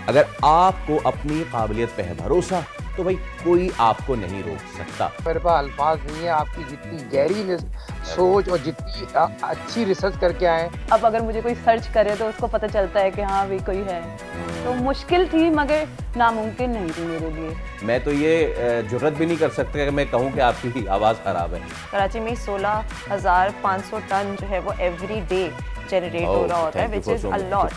अगर आपको अपनी काबिलियत पे है भरोसा तो भाई कोई आपको नहीं रोक सकता। मेरे पास अल्फाज नहीं है, आपकी जितनी गहरी सोच और जितनी अच्छी रिसर्च करके आए। अब अगर मुझे कोई सर्च करे तो उसको पता चलता है कि हाँ भी कोई है, तो मुश्किल थी मगर नामुमकिन नहीं थी मेरे लिए। मैं तो ये जुर्रत भी नहीं कर सकता कि मैं कहूँ कि आपकी आवाज़ ख़राब है। कराची में 16,500 टन जो है वो एवरी डे जनरेट हो रहा होता है, विच इज़ अ लॉट।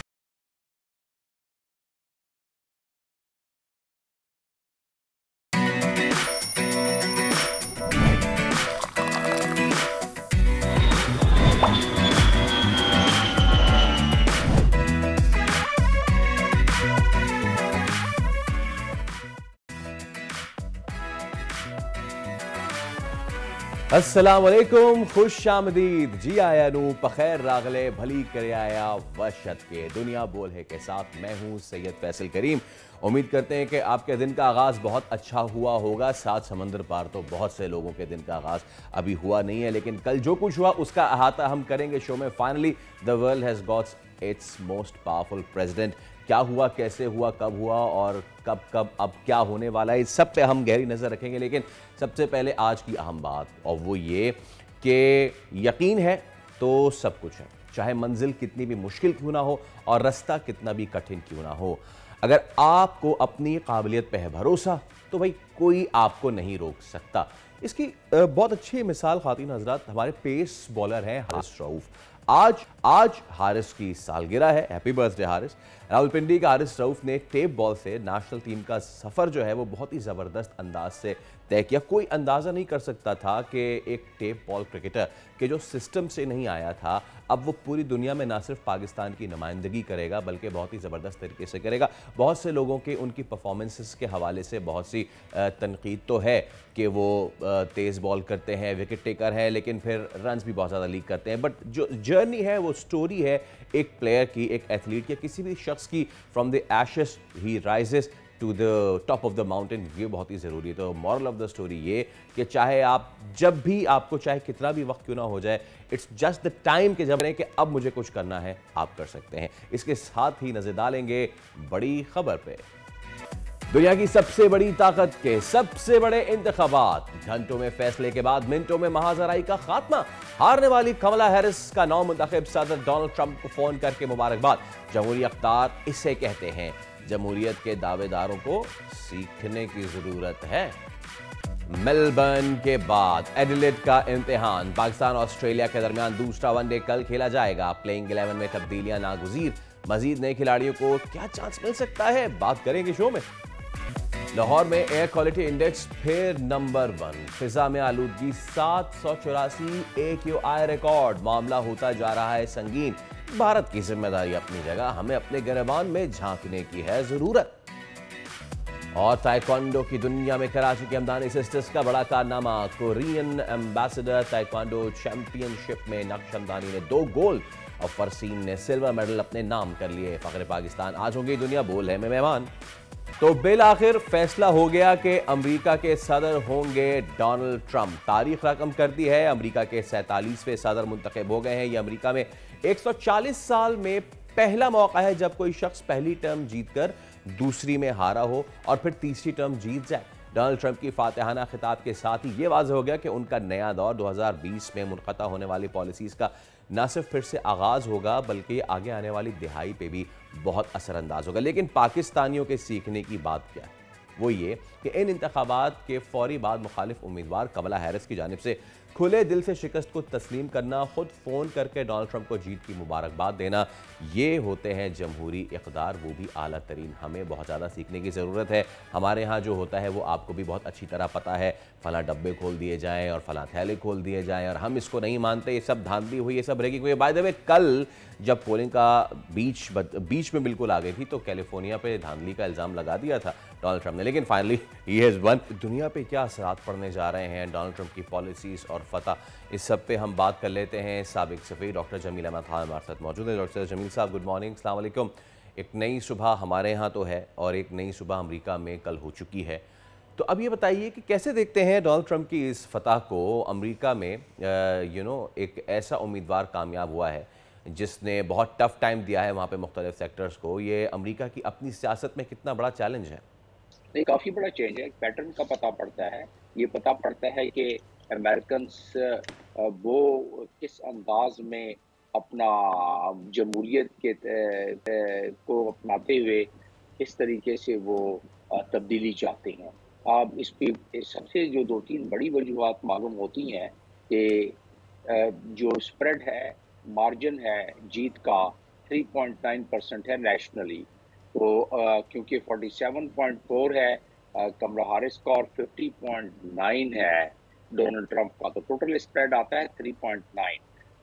अस्सलाम वालेकुम, खुश आमदीद, जी आया नू पखैर रागले भली करे आया वशत के दुनिया बोल है के साथ मैं हूँ सैयद फैसल करीम। उम्मीद करते हैं कि आपके दिन का आगाज़ बहुत अच्छा हुआ होगा। सात समंदर पार तो बहुत से लोगों के दिन का आगाज़ अभी हुआ नहीं है, लेकिन कल जो कुछ हुआ उसका अहाता हम करेंगे शो में। Finally the world has got its most powerful president. क्या हुआ, कैसे हुआ, कब हुआ और कब अब क्या होने वाला है, इस सब पे हम गहरी नज़र रखेंगे। लेकिन सबसे पहले आज की अहम बात, और वो ये कि यकीन है तो सब कुछ है, चाहे मंजिल कितनी भी मुश्किल क्यों ना हो और रास्ता कितना भी कठिन क्यों ना हो। अगर आपको अपनी काबिलियत पे है भरोसा तो भाई कोई आपको नहीं रोक सकता। इसकी बहुत अच्छी मिसाल खातिन हजरात हमारे पेस बॉलर हैं हारिस रऊफ। आज हारिस की सालगिरह है, हैप्पी बर्थडे हारिस। रावलपिंडी का हारिस रऊफ ने टेप बॉल से नेशनल टीम का सफ़र जो है वो बहुत ही ज़बरदस्त अंदाज से तय किया। कोई अंदाज़ा नहीं कर सकता था कि एक टेप बॉल क्रिकेटर के जो सिस्टम से नहीं आया था, अब वो पूरी दुनिया में ना सिर्फ पाकिस्तान की नुमाइंदगी करेगा बल्कि बहुत ही ज़बरदस्त तरीके से करेगा। बहुत से लोगों के उनकी परफॉर्मेंसेस के हवाले से बहुत सी तनकीद तो है कि वो तेज़ बॉल करते हैं, विकेट टेकर है, लेकिन फिर रन्स भी बहुत ज़्यादा लीक करते हैं। बट जो जर्नी है, वो स्टोरी है एक प्लेयर की, एक एथलीट की, किसी भी शख्स की, from the ashes he rises to the top of the mountain, ये बहुत ही ज़रूरी है। तो मॉरल ऑफ द स्टोरी ये कि चाहे आप जब भी आपको चाहे कितना भी वक्त क्यों ना हो जाए, इट्स जस्ट द टाइम के जब कि अब मुझे कुछ करना है, आप कर सकते हैं। इसके साथ ही नजर डालेंगे बड़ी खबर पे। दुनिया की सबसे बड़ी ताकत के सबसे बड़े इंतखाबात, घंटों में फैसले के बाद मिनटों में महाजराई का खात्मा। हारने वाली कमला हैरिस का नौ मुंतखब सदर डोनाल्ड ट्रंप को फोन करके मुबारकबाद। जमहूरी अख्तार इसे कहते हैं। जमहूरियत के दावेदारों को सीखने की जरूरत है। मेलबर्न के बाद एडिलेड का इम्तिहान। पाकिस्तान ऑस्ट्रेलिया के दरमियान दूसरा वनडे कल खेला जाएगा। प्लेइंग 11 में तब्दीलियां नागुजीर। मजीद नए खिलाड़ियों को क्या चांस मिल सकता है, बात करेंगे शो में। लाहौर में एयर क्वालिटी इंडेक्स फिर नंबर 1। फिजा में आलूदगी 784 AQI रिकॉर्ड। मामला होता जा रहा है संगीन। भारत की जिम्मेदारी अपनी जगह, हमें अपने गिरबान में झांकने की है जरूरत। और ताइक्वांडो की दुनिया में कराची की हमदानी सिस्टर्स का बड़ा कारनामा। कोरियन एम्बेसडर ताइक्वांडो चैंपियनशिप में नक्शमदानी ने 2 गोल्ड और फरसीन ने सिल्वर मेडल अपने नाम कर लिए। फखरे पाकिस्तान आज होंगे दुनिया बोल है में मेहमान। तो बिल आखिर फैसला हो गया कि अमेरिका के सदर होंगे डोनाल्ड ट्रंप। तारीख रकम कर दी है, अमेरिका के 47वें सदर मुंतखब हो गए हैं। ये अमेरिका में 140 साल में पहला मौका है जब कोई शख्स पहली टर्म जीतकर दूसरी में हारा हो और फिर तीसरी टर्म जीत जाए। डोनाल्ड ट्रंप की फातिहाना खिताब के साथ ही ये वाज़ेह हो गया कि उनका नया दौर 2020 में मुनक़ता होने वाली पॉलिसीज़ का न सिर्फ फिर से आगाज़ होगा बल्कि आगे आने वाली दिहाई पे भी बहुत असरअंदाज होगा। लेकिन पाकिस्तानियों के सीखने की बात क्या है, वो ये कि इन इंतखाबात के फौरी बाद मुखालिफ उम्मीदवार कमला हैरिस की जानिब से खुले दिल से शिकस्त को तस्लीम करना, खुद फ़ोन करके डोनाल्ड ट्रंप को जीत की मुबारकबाद देना, ये होते हैं जमहूरी इक़्तिदार, वो भी आला तरीन। हमें बहुत ज़्यादा सीखने की ज़रूरत है। हमारे यहाँ जो होता है वो आपको भी बहुत अच्छी तरह पता है। फला डब्बे खोल दिए जाएँ और फला थैले खोल दिए जाएँ और हम इसको नहीं मानते, ये सब धांधली हुई, ये सब रेगिंग हुई। बाय द वे कल जब पोलिंग का बीच में बिल्कुल आ गई थी तो कैलिफोर्निया पे धांधली का इल्ज़ाम लगा दिया था डोनाल्ड ट्रंप ने, लेकिन फाइनली ही हैज़ वन। दुनिया पे क्या असरात पड़ने जा रहे हैं डोनाल्ड ट्रंप की पॉलिसीज़ और फतह, इस सब पे हम बात कर लेते हैं। साबिक सफ़ीर डॉक्टर जमील अहमद खान हमारे साथ मौजूद है। डॉक्टर जमील साहब गुड मॉर्निंग, अस्सलाम वालेकुम। एक नई सुबह हमारे यहाँ तो है और एक नई सुबह अमेरिका में कल हो चुकी है, तो अब ये बताइए कि कैसे देखते हैं डोनाल्ड ट्रंप की इस फतह को। अमेरिका में एक ऐसा उम्मीदवार कामयाब हुआ है जिसने बहुत टफ टाइम दिया है वहाँ पे मुख्तलिफ सेक्टर्स को, ये अमेरिका की अपनी सियासत में कितना बड़ा चैलेंज है? नहीं, काफ़ी बड़ा चेंज है, पैटर्न का पता पड़ता है। ये पता पड़ता है कि अमेरिकन्स वो किस अंदाज़ में अपना जमहूरियत के को अपनाते हुए किस तरीके से वो तब्दीली चाहते हैं। अब इस पे सबसे जो 2-3 बड़ी वजूहात मालूम होती हैं कि जो स्प्रेड है, मार्जिन है जीत का 3.9% है नेशनली। तो क्योंकि 47.4 है कमला हैरिस का और 50.9 है डोनाल्ड ट्रंप का, तो टोटल स्प्रेड आता है 3.9।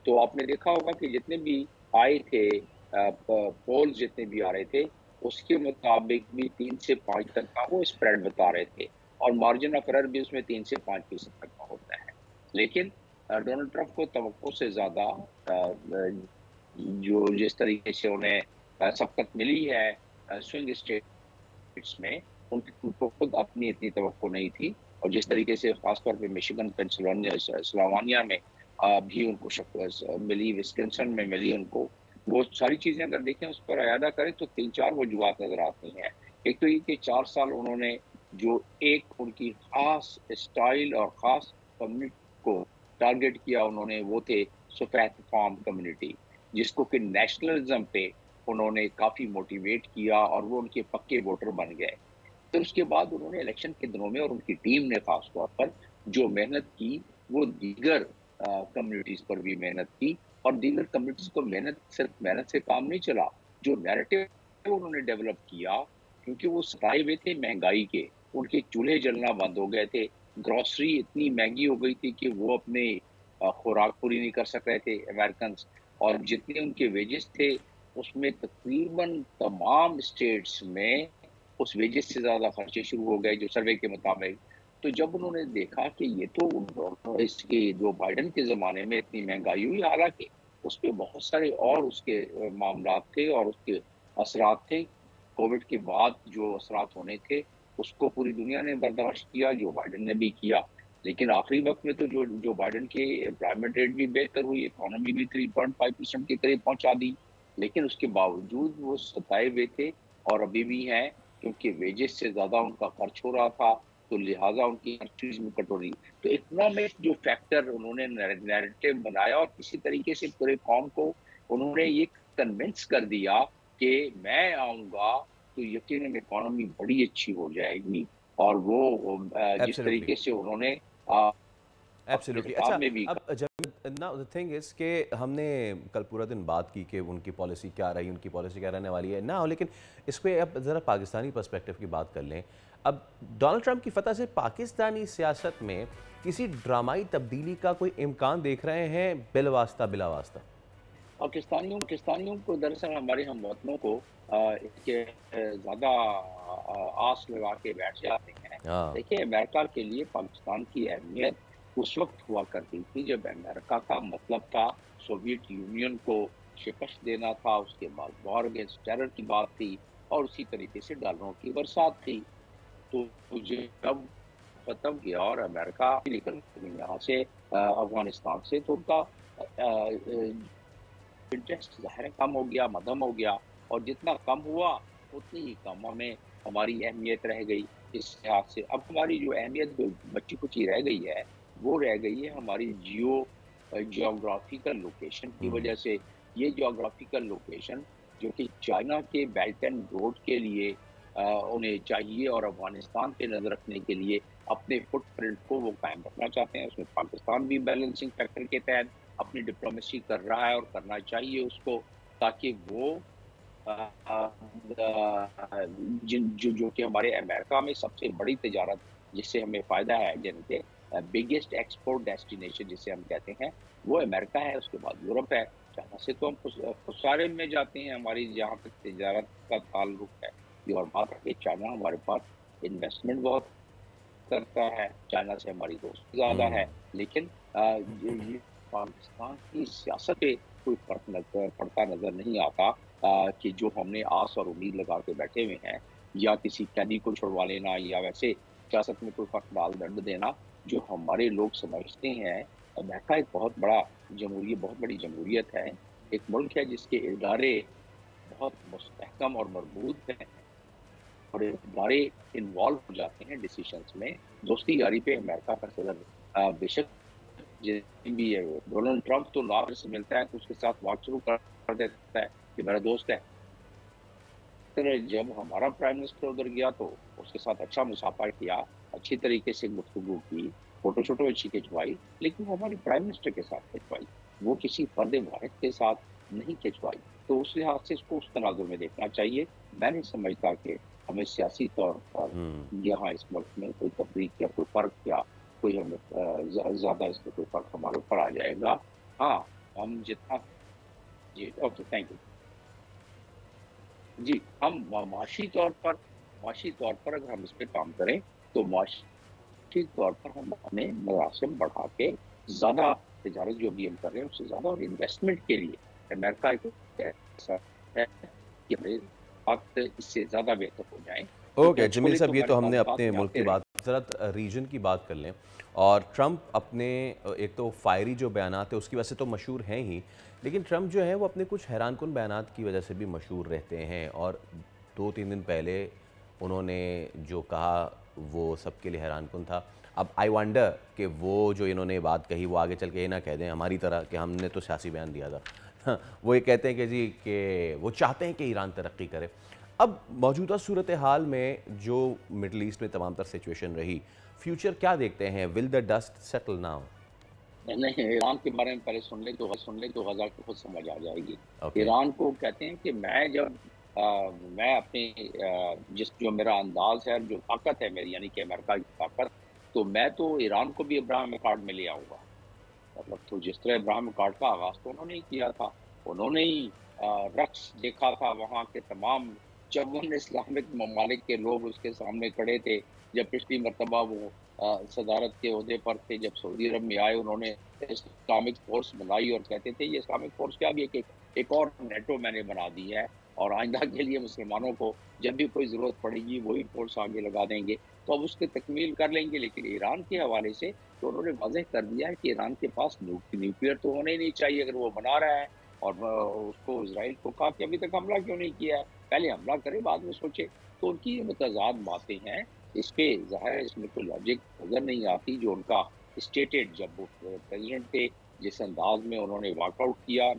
तो आपने देखा होगा कि जितने भी आए थे पोल्स जितने भी आ रहे थे, उसके मुताबिक भी 3 से 5 तक का वो स्प्रेड बता रहे थे और मार्जिन ऑफ एरर भी उसमें 3 से 5% तक का होता है। लेकिन डोनाल्ड ट्रंप को तवक्को से ज़्यादा जो जिस तरीके से उन्हें सबकत मिली है स्विंग स्टेट्स में, उनको खुद अपनी इतनी तवक्को नहीं थी और जिस तरीके से खासतौर पे मिशिगन, पेंसिल्वानिया में भी उनको मिली, विस्कंसिन में मिली उनको, वो सारी चीज़ें अगर देखें उस पर अयादा करें तो 3-4 वजूहात नज़र आती हैं। एक तो ये कि 4 साल उन्होंने जो एक उनकी ख़ास स्टाइल और ख़ास कम्युनिटी को टारगेट किया उन्होंने, वो थे सफ़ेद फ़ार्म कम्युनिटी, जिसको कि नेशनलिज्म पे उन्होंने काफ़ी मोटिवेट किया और वो उनके पक्के वोटर बन गए। फिर उसके बाद उन्होंने इलेक्शन के दिनों में और उनकी टीम ने खास तौर पर जो मेहनत की, वो दीगर कम्युनिटीज़ पर भी मेहनत की और दीगर कम्युनिटीज़ को सिर्फ मेहनत से काम नहीं चला, जो नैरेटिव उन्होंने डेवलप किया, क्योंकि वो सताए हुए थे महंगाई के, उनके चूल्हे जलना बंद हो गए थे, ग्रॉसरी इतनी महंगी हो गई थी कि वो अपने खुराक पूरी नहीं कर सक रहे थे अमेरिकन्स, और जितने उनके वेजेस थे उसमें तकरीबन तमाम स्टेट्स में उस वेजेस से ज़्यादा खर्चे शुरू हो गए जो सर्वे के मुताबिक। तो जब उन्होंने देखा कि ये तो इसके जो बाइडेन के ज़माने में इतनी महंगाई हुई, हालांकि उस पर बहुत सारे और उसके मामलात थे और उसके असरात थे, कोविड के बाद जो असरात होने थे उसको पूरी दुनिया ने बर्दाश्त किया, जो बाइडेन ने भी किया। लेकिन आखिरी वक्त में तो जो बाइडेन के एम्प्लॉयमेंट रेट भी बेहतर हुई, इकोनॉमी भी 3.5% के करीब पहुंचा दी, लेकिन उसके बावजूद वो सताए हुए थे और अभी भी हैं, क्योंकि वेजेस से ज़्यादा उनका खर्च हो रहा था, तो लिहाजा उनकी हर चीज़ में कटौती। तो इकोनॉमिक जो फैक्टर उन्होंने नैरेटिव बनाया और किसी तरीके से पूरे कौम को उन्होंने ये कन्विंस कर दिया कि मैं आऊँगा तो यकीनन इकोनॉमी बड़ी अच्छी हो जाएगी। और वो जिस तरीके से उन्होंने एब्सोल्युटली। अच्छा, अब जब नाउ द थिंग इज़ कि हमने कल पूरा दिन बात की कि उनकी पॉलिसी क्या रही, उनकी पॉलिसी क्या रहने वाली है ना, लेकिन इस पे अब ज़रा पाकिस्तानी पर्सपेक्टिव की बात कर लें। अब डोनाल्ड ट्रंप की फतह से पाकिस्तानी सियासत में किसी ड्रामाई तब्दीली का कोई इम्कान देख रहे हैं, बिलवास्ता बिलावास्ता? पाकिस्तानियों को दरअसल हमारे हमवतनों को इसके ज़्यादा आस लगा के बैठ जाते हैं। देखिए, अमेरिका के लिए पाकिस्तान की अहमियत उस वक्त हुआ करती थी जब अमेरिका का मतलब था सोवियत यूनियन को शिकस्त देना था, उसके बाद वॉर अगेंस्ट टेरर की बात थी और उसी तरीके से डॉलरों की बरसात थी। तो जब खत्म किया और अमेरिका निकल यहाँ से अफगानिस्तान से, तो उनका इंटरेस्ट ज़ाहिर है कम हो गया, मध्यम हो गया, और जितना कम हुआ उतनी ही कम हमारी अहमियत रह गई। इस लिहाज से अब हमारी जो अहमियत बच्ची कुची रह गई है, वो रह गई है हमारी जियोग्राफिकल लोकेशन की वजह से। ये जियोग्राफिकल लोकेशन जो कि चाइना के बेल्ट एंड रोड के लिए उन्हें चाहिए और अफगानिस्तान पे नजर रखने के लिए अपने फुटप्रिंट को वो कायम रखना चाहते हैं। उसमें पाकिस्तान भी बैलेंसिंग फैक्टर के तहत अपनी डिप्लोमेसी कर रहा है और करना चाहिए उसको, ताकि वो जो कि हमारे अमेरिका में सबसे बड़ी तिजारत जिससे हमें फ़ायदा है, जैसे बिगेस्ट एक्सपोर्ट डेस्टिनेशन जिसे हम कहते हैं, वो अमेरिका है, उसके बाद यूरोप है। चाइना से तो हम खुसारे में जाते हैं, हमारी जहाँ तक तिजारत का ताल्लुक है। और बात है, चाइना हमारे पास इन्वेस्टमेंट बहुत करता है, चाइना से हमारी दोस्ती ज़्यादा है, लेकिन ये पाकिस्तान की सियासत पे कोई फर्क पड़ता नज़र नहीं आता कि जो हमने आस और उम्मीद लगा के बैठे हुए हैं, या किसी कैदी को छुड़वा लेना या वैसे सियासत में कोई फर्क डाल दंड देना, जो हमारे लोग समझते हैं अमेरिका एक बहुत बड़ी जमहूरियत है, एक मुल्क है जिसके इदारे बहुत मुस्तहकम और मजबूत हैं और इदारे इन्वॉल्व हो जाते हैं डिसीजंस में। दोस्ती यारी पे अमेरिका का सदर बेशक जितनी भी है, डोनाल्ड ट्रंप तो लाहौर से मिलता है तो उसके साथ बात शुरू कर देता है कि मेरा दोस्त है। जब हमारा प्राइम मिनिस्टर उधर गया तो उसके साथ अच्छा मुसाफा किया, अच्छी तरीके से गुफ्तगू की, फोटो शोटो अच्छी खिंचवाई, लेकिन वो हमारे प्राइम मिनिस्टर के साथ खिंचवाई, वो किसी फर्द वाहिद के साथ नहीं खिंचवाई। तो उस लिहाज से इसको उस तनाजुर में देखना चाहिए। मैं नहीं समझता कि हमें सियासी तौर पर यहाँ इस मुल्क में कोई तफरीक या कोई फर्क या कोई हमें ज्यादा इसमें कोई फर्क हमारे ऊपर आ जाएगा। हाँ, हम जितना जी ओके थैंक यू जी, हम माशी तौर पर अगर हम इस पे काम करें तो माशी तौर पर हम अपने मरासिम बढ़ा के ज़्यादा तिजारत जो भी हम कर रहे हैं उससे ज़्यादा और इन्वेस्टमेंट के लिए अमेरिका एक ऐसा है कि हमें वक्त इससे ज़्यादा बेहतर हो जाए। ओके जमील साहब, ये तो हमने अपने मुल्क की बात, ज़रा रीजन की बात कर लें। और ट्रंप अपने एक तो फायरी जो बयानात है उसकी वजह से तो मशहूर हैं ही, लेकिन ट्रंप जो है वो अपने कुछ हैरानकुन बयानात की वजह से भी मशहूर रहते हैं। और 2-3 दिन पहले उन्होंने जो कहा वो सबके लिए हैरानकुन था। अब आई वंडर कि वो जो इन्होंने बात कही वो आगे चल के ये ना कह दें हमारी तरह कि हमने तो सियासी बयान दिया था। वो ये कहते हैं कि जी कि वो चाहते हैं कि ईरान तरक्की करे। अब मौजूदा सूरत हाल में जो मिडल ईस्ट में तमाम तर सिचुएशन रही, फ्यूचर क्या देखते हैं? Will the dust settle now? नहीं, ईरान के बारे में पहले सुन ले तो गजा को खुद समझ आ जाएगी। ईरान को कहते हैं कि मैं अपनी जिस जो मेरा अंदाज है, जो ताकत है मेरी, यानी कि अमेरिका की ताकत, तो मैं तो ईरान को भी इब्राहिम कार्ड में ले आऊँगा। मतलब तो जिस तरह इब्राहिम कार्ड का आगाज़ तो उन्होंने ही किया था, उन्होंने ही रक्स देखा था, वहाँ के तमाम चौवन इस्लामिक ममालिक के लोग उसके सामने खड़े थे। जब पिछली मरतबा वो सदारत के ओहदे पर थे, जब सऊदी अरब में आए, उन्होंने इस्लामिक फोर्स बनाई और कहते थे ये इस्लामिक फोर्स क्या भी एक और नेटो मैंने बना दी है और आइंदा के लिए मुसलमानों को जब भी कोई ज़रूरत पड़ेगी वही फोर्स आगे लगा देंगे, तो अब उसकी तकमील कर लेंगे। लेकिन ईरान के हवाले से तो उन्होंने वाज़ेह कर दिया है कि ईरान के पास न्यूक्लियर तो होना ही नहीं चाहिए अगर वो बना रहा है। और उसको इजराइल को कहा कि अभी तक हमला क्यों नहीं किया है, पहले हमला करे बाद में सोचे। तो उनकी ये मुतज़ाद बातें हैं, इस पे ज़ाहिर है इसमें कोई लॉजिक नजर नहीं आती। जो उनका स्टेटेड, जब वो प्रेसिडेंट थे, जिस अंदाज में उन्होंने वॉकआउट किया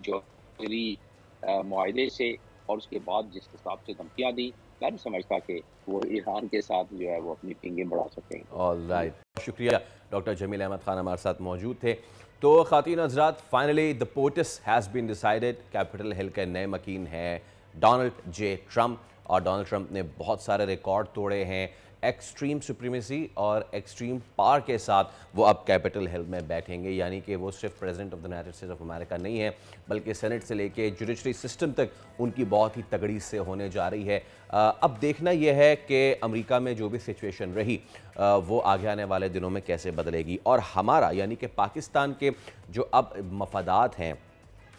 जो मुआहदे से, और उसके बाद जिस हिसाब से धमकियाँ दी, मैं नहीं समझता कि वो ईरान के साथ जो है वो अपनी फिंगे बढ़ा सकेंगे। ऑलराइट, शुक्रिया। डॉक्टर जमील अहमद खान हमारे साथ मौजूद थे। तो ख़ातीन हज़रात, finally the POTUS has been decided. Capitol Hill के नए मकीन हैं डोनाल्ड जे ट्रंप, और डोनाल्ड ट्रंप ने बहुत सारे रिकॉर्ड तोड़े हैं। एक्सट्रीम सुप्रीमेसी और एक्सट्रीम पावर के साथ वो अब कैपिटल हिल में बैठेंगे, यानी कि वो सिर्फ president of the United states of America नहीं है, बल्कि सेनेट से लेके जुडिशरी सिस्टम तक उनकी बहुत ही तगड़ी से होने जा रही है। अब देखना यह है कि अमेरिका में जो भी सिचुएशन रही वो आगे आने वाले दिनों में कैसे बदलेगी, और हमारा यानी कि पाकिस्तान के जो अब मफादात हैं,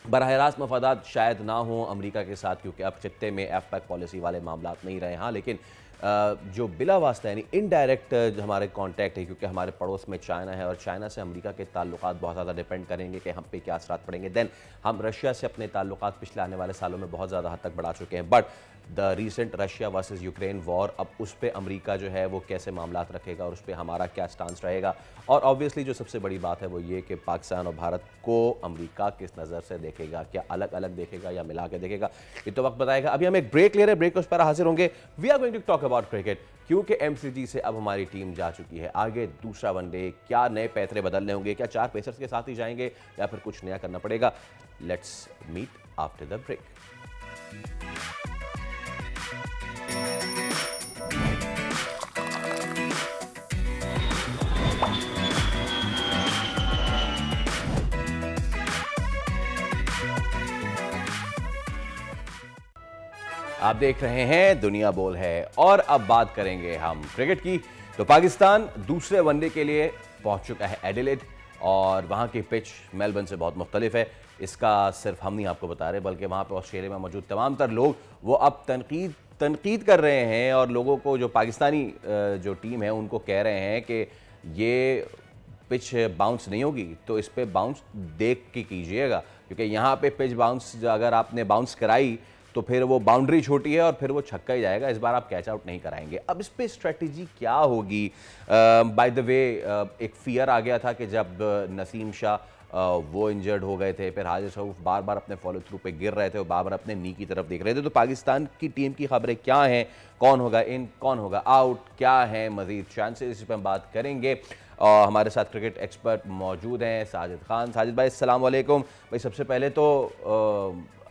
बराह रास्त मफादात शायद ना हो अमेरिका के साथ, क्योंकि अब खित्ते में एफपैक पॉलिसी वाले मामला नहीं रहे। हाँ, लेकिन जो बिला वास्ता यानी इनडायरेक्ट हमारे कांटेक्ट है, क्योंकि हमारे पड़ोस में चाइना है और चाइना से अमेरिका के ताल्लुकात बहुत ज़्यादा डिपेंड करेंगे कि हम पे क्या असरात पड़ेंगे। देन हम रशिया से अपने ताल्लुकात पिछले आने वाले सालों में बहुत ज़्यादा हद तक बढ़ा चुके हैं, but the recent Russia versus Ukraine war, अब उस पर अमेरिका जो है वो कैसे मामलात रखेगा और उस पर हमारा क्या स्टांस रहेगा। और ऑब्वियसली जो सबसे बड़ी बात है वो ये कि पाकिस्तान और भारत को अमेरिका किस नज़र से देखेगा, क्या अलग अलग देखेगा या मिला के देखेगा, ये तो वक्त बताएगा। अभी हम एक ब्रेक ले रहे हैं, ब्रेक उस पर हाजिर होंगे। We are going to talk about cricket, क्योंकि MCG से अब हमारी टीम जा चुकी है आगे दूसरा वनडे। क्या नए पैतरे बदलने होंगे, क्या 4 पेसर्स के साथ ही जाएंगे या फिर कुछ नया करना पड़ेगा? Let's meet after the break. आप देख रहे हैं दुनिया बोल है, और अब बात करेंगे हम क्रिकेट की। तो पाकिस्तान दूसरे वनडे के लिए पहुंच चुका है एडिलेड, और वहां की पिच मेलबर्न से बहुत मुख्तलिफ है। इसका सिर्फ हम नहीं आपको बता रहे, बल्कि वहां पर ऑस्ट्रेलिया में मौजूद तमाम तर लोग वो अब तनकीद कर रहे हैं, और लोगों को, जो पाकिस्तानी जो टीम है, उनको कह रहे हैं कि ये पिच बाउंस नहीं होगी तो इस पर बाउंस देख के कीजिएगा, क्योंकि यहाँ पे पिच बाउंस अगर आपने बाउंस कराई तो फिर वो बाउंड्री छोटी है और फिर वो छक्का ही जाएगा। इस बार आप कैच आउट नहीं कराएंगे। अब इस पे स्ट्रेटजी क्या होगी? बाय द वे एक फियर आ गया था कि जब नसीम शाह वो इंजर्ड हो गए थे, फिर हाजिर शऊफ बार बार अपने फॉलो थ्रू पे गिर रहे थे और बार बार अपने नी की तरफ देख रहे थे। तो पाकिस्तान की टीम की खबरें क्या हैं, कौन होगा इन, कौन होगा आउट, क्या है मजीद चांसेस, इस पर हम बात करेंगे। और हमारे साथ क्रिकेट एक्सपर्ट मौजूद हैं साजिद खान। साजिद भाई अस्सलाम वालेकुम। भाई सबसे पहले तो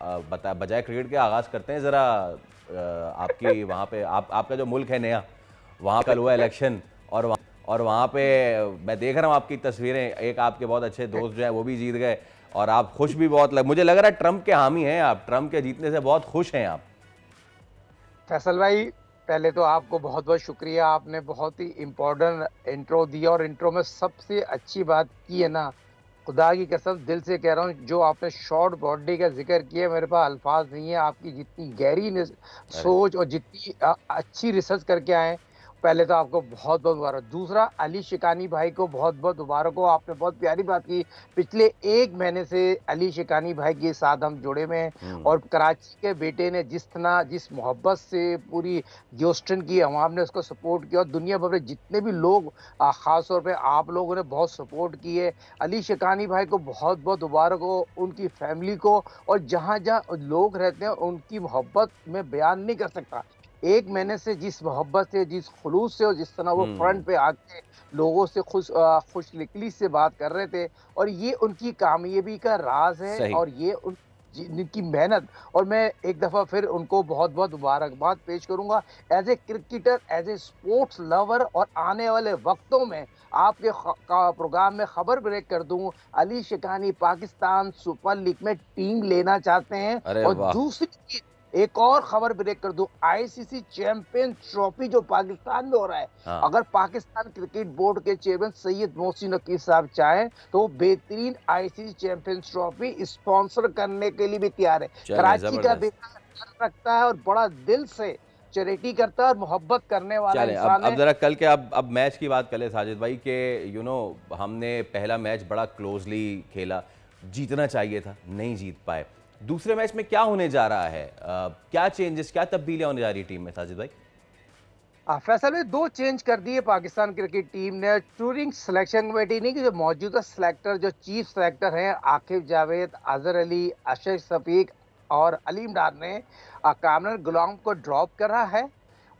बजाय क्रिकेट के आगाज़ करते हैं ज़रा आपकी वहाँ पे आपका जो मुल्क है नया, वहाँ कल हुआ इलेक्शन और वहाँ पे मैं देख रहा हूँ आपकी तस्वीरें, एक आपके बहुत अच्छे दोस्त जो हैं वो भी जीत गए और आप खुश भी बहुत मुझे लग रहा है ट्रम्प के हामी हैं आप, ट्रम्प के जीतने से बहुत खुश हैं आप। फैसल भाई, पहले तो आपको बहुत बहुत शुक्रिया, आपने बहुत ही इम्पोर्टेंट इंट्रो दिया और इंट्रो में सबसे अच्छी बात की है ना, खुदा की कसम दिल से कह रहा हूँ, जो आपने शॉर्ट बॉडी का जिक्र किया मेरे पास अल्फाज नहीं है। आपकी जितनी गहरी सोच और जितनी अच्छी रिसर्च करके आए, पहले तो आपको बहुत बहुत मुबारक। दूसरा, अली शिकानी भाई को बहुत बहुत मुबारक हो, आपने बहुत प्यारी बात की। पिछले 1 महीने से अली शिकानी भाई के साथ हम जुड़े में हैं और कराची के बेटे ने जिस मोहब्बत से पूरी ह्यूस्टन की अवाम ने उसको सपोर्ट किया और दुनिया भर में जितने भी लोग ख़ास तौर पे आप लोगों ने बहुत सपोर्ट की है। अली शिकानी भाई को बहुत बहुत मुबारक हो, उनकी फैमिली को, और जहाँ जहाँ लोग रहते हैं उनकी मोहब्बत में बयान नहीं कर सकता। 1 महीने से जिस मोहब्बत से, जिस खुलूस से और जिस तरह वो फ्रंट पे आके लोगों से खुशनिकली से बात कर रहे थे, और ये उनकी कामयाबी का राज है और ये उनकी मेहनत। और मैं एक दफ़ा फिर उनको बहुत बहुत मुबारकबाद पेश करूंगा as a cricketer, as a sports lover. और आने वाले वक्तों में आपके प्रोग्राम में खबर ब्रेक कर दूं, अली शिकानी पाकिस्तान सुपर लीग में टीम लेना चाहते हैं। और दूसरी एक और खबर ब्रेक कर दूं, आईसीसी चैंपियन ट्रॉफी जो पाकिस्तान में हो रहा है, अगर पाकिस्तान क्रिकेट बोर्ड के चेयरमैन सैयद मोहसिन नकीब साहब चाहें तो बेहतरीन आईसीसी चैंपियन ट्रॉफी स्पॉन्सर करने के लिए भी तैयार है। कराची का बेटा रखता है और बड़ा दिल से चैरिटी करता है और मोहब्बत करने वाला इंसान है। अब जरा कल के अब मैच की बात करें साजिद भाई के हमने पहला मैच बड़ा क्लोजली खेला, जीतना चाहिए था, नहीं जीत पाए। दूसरे मैच में क्या होने जा रहा है, क्या चेंजेस, क्या तब्दीलियां होने जा रही है टीम में साजिद भाई? फैसल में 2 चेंज कर दिए पाकिस्तान क्रिकेट टीम ने। टूरिंग सिलेक्शन कमेटी नहीं कि जो मौजूदा सिलेक्टर, जो चीफ सिलेक्टर हैं आकिब जावेद, अजहर अली, अशरफ शफीक और अलीम डार ने कामरान गुलाम को ड्रॉप करा है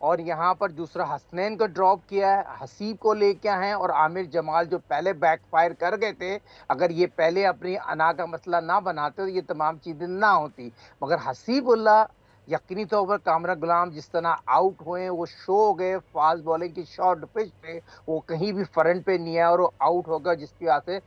और यहाँ पर दूसरा हसनैन को ड्रॉप किया है, हसीब को लेके आए हैं और आमिर जमाल जो पहले बैकफायर कर गए थे, अगर ये पहले अपनी अना का मसला ना बनाते तो ये तमाम चीज़ें ना होती। मगर हसीबुल्लाह यकीनी तौर पर कामरान गुलाम जिस तरह आउट हुए, वो शो हो गए फास्ट बॉलिंग की शॉर्ट पिच पे, वो कहीं भी फ्रंट पे नहीं आया और वो आउट हो गया, जिसकी वजह से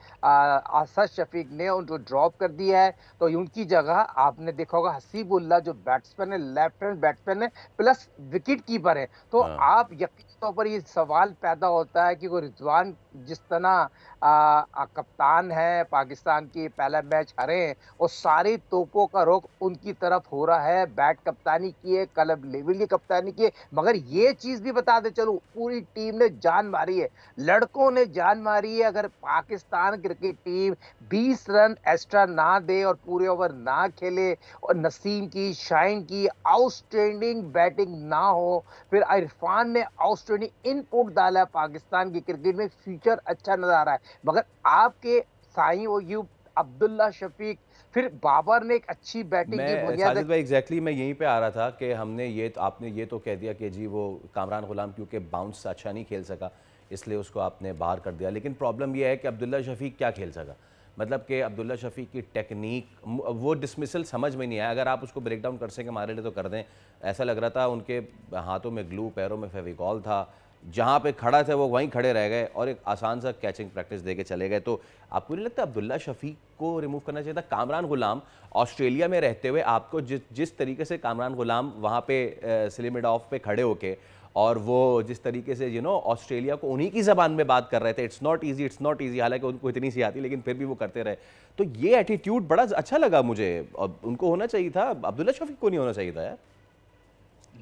असद शफीक ने उनको ड्रॉप कर दिया है। तो उनकी जगह आपने देखा होगा हसीबुल्लाह जो बैट्समैन है, लेफ्ट हैंड बैट्समैन है प्लस विकेट कीपर है। तो आप यकीनी तौर पर ये सवाल पैदा होता है कि वो रिजवान जिस तरह कप्तान है पाकिस्तान की, पहला मैच हारे हैं और सारी तोपों का रुख उनकी तरफ हो रहा है। बैट कप्तानी की है, क्लब लेवल की कप्तानी की है, मगर ये चीज़ भी बता दे चलो पूरी टीम ने जान मारी है, लड़कों ने जान मारी है। अगर Pakistan cricket team 20 run extra ना दे और पूरे ओवर ना खेले और नसीम की, शाहीन की आउटस्टैंडिंग बैटिंग ना हो, फिर इरफान ने आउटस्टैंडिंग इनपुट डाला, पाकिस्तान की क्रिकेट में फ्यूचर अच्छा नजर आ रहा है। मगर आपके साईं अयूब, अब्दुल्ला शफीक, फिर बाबर ने एक अच्छी बैटिंग की बुनियाद। साजिद भाई एग्जैक्टली मैं यहीं पे आ रहा था कि आपने ये तो कह दिया कि जी वो कामरान गुलाम क्योंकि बाउंस अच्छा नहीं खेल सका इसलिए उसको आपने बाहर कर दिया, लेकिन प्रॉब्लम ये है कि अब्दुल्ला शफीक क्या खेल सका, मतलब कि अब्दुल्ला शफीक की टेक्निक, वो डिसमिसल समझ में नहीं आया। अगर आप उसको ब्रेक डाउन कर सकें हमारे लिए तो कर दें। ऐसा लग रहा था उनके हाथों में ग्लू, पैरों में फेविकॉल था, जहाँ पे खड़ा थे वो वहीं खड़े रह गए और एक आसान सा कैचिंग प्रैक्टिस देके चले गए। तो आपको नहीं लगता अब्दुल्ला शफीक को रिमूव करना चाहिए था? कामरान गुलाम ऑस्ट्रेलिया में रहते हुए आपको जिस तरीके से कामरान गुलाम वहाँ पे स्लिमिड ऑफ पे खड़े होके और वो जिस तरीके से ऑस्ट्रेलिया को उन्हीं की ज़बान में बात कर रहे थे, इट्स नॉट ईजी, हालांकि उनको इतनी सी आती लेकिन फिर भी वो करते रहे। तो ये एटीट्यूड बड़ा अच्छा लगा मुझे, और उनको होना चाहिए था, अब्दुल्ला शफीक को नहीं होना चाहिए था यार।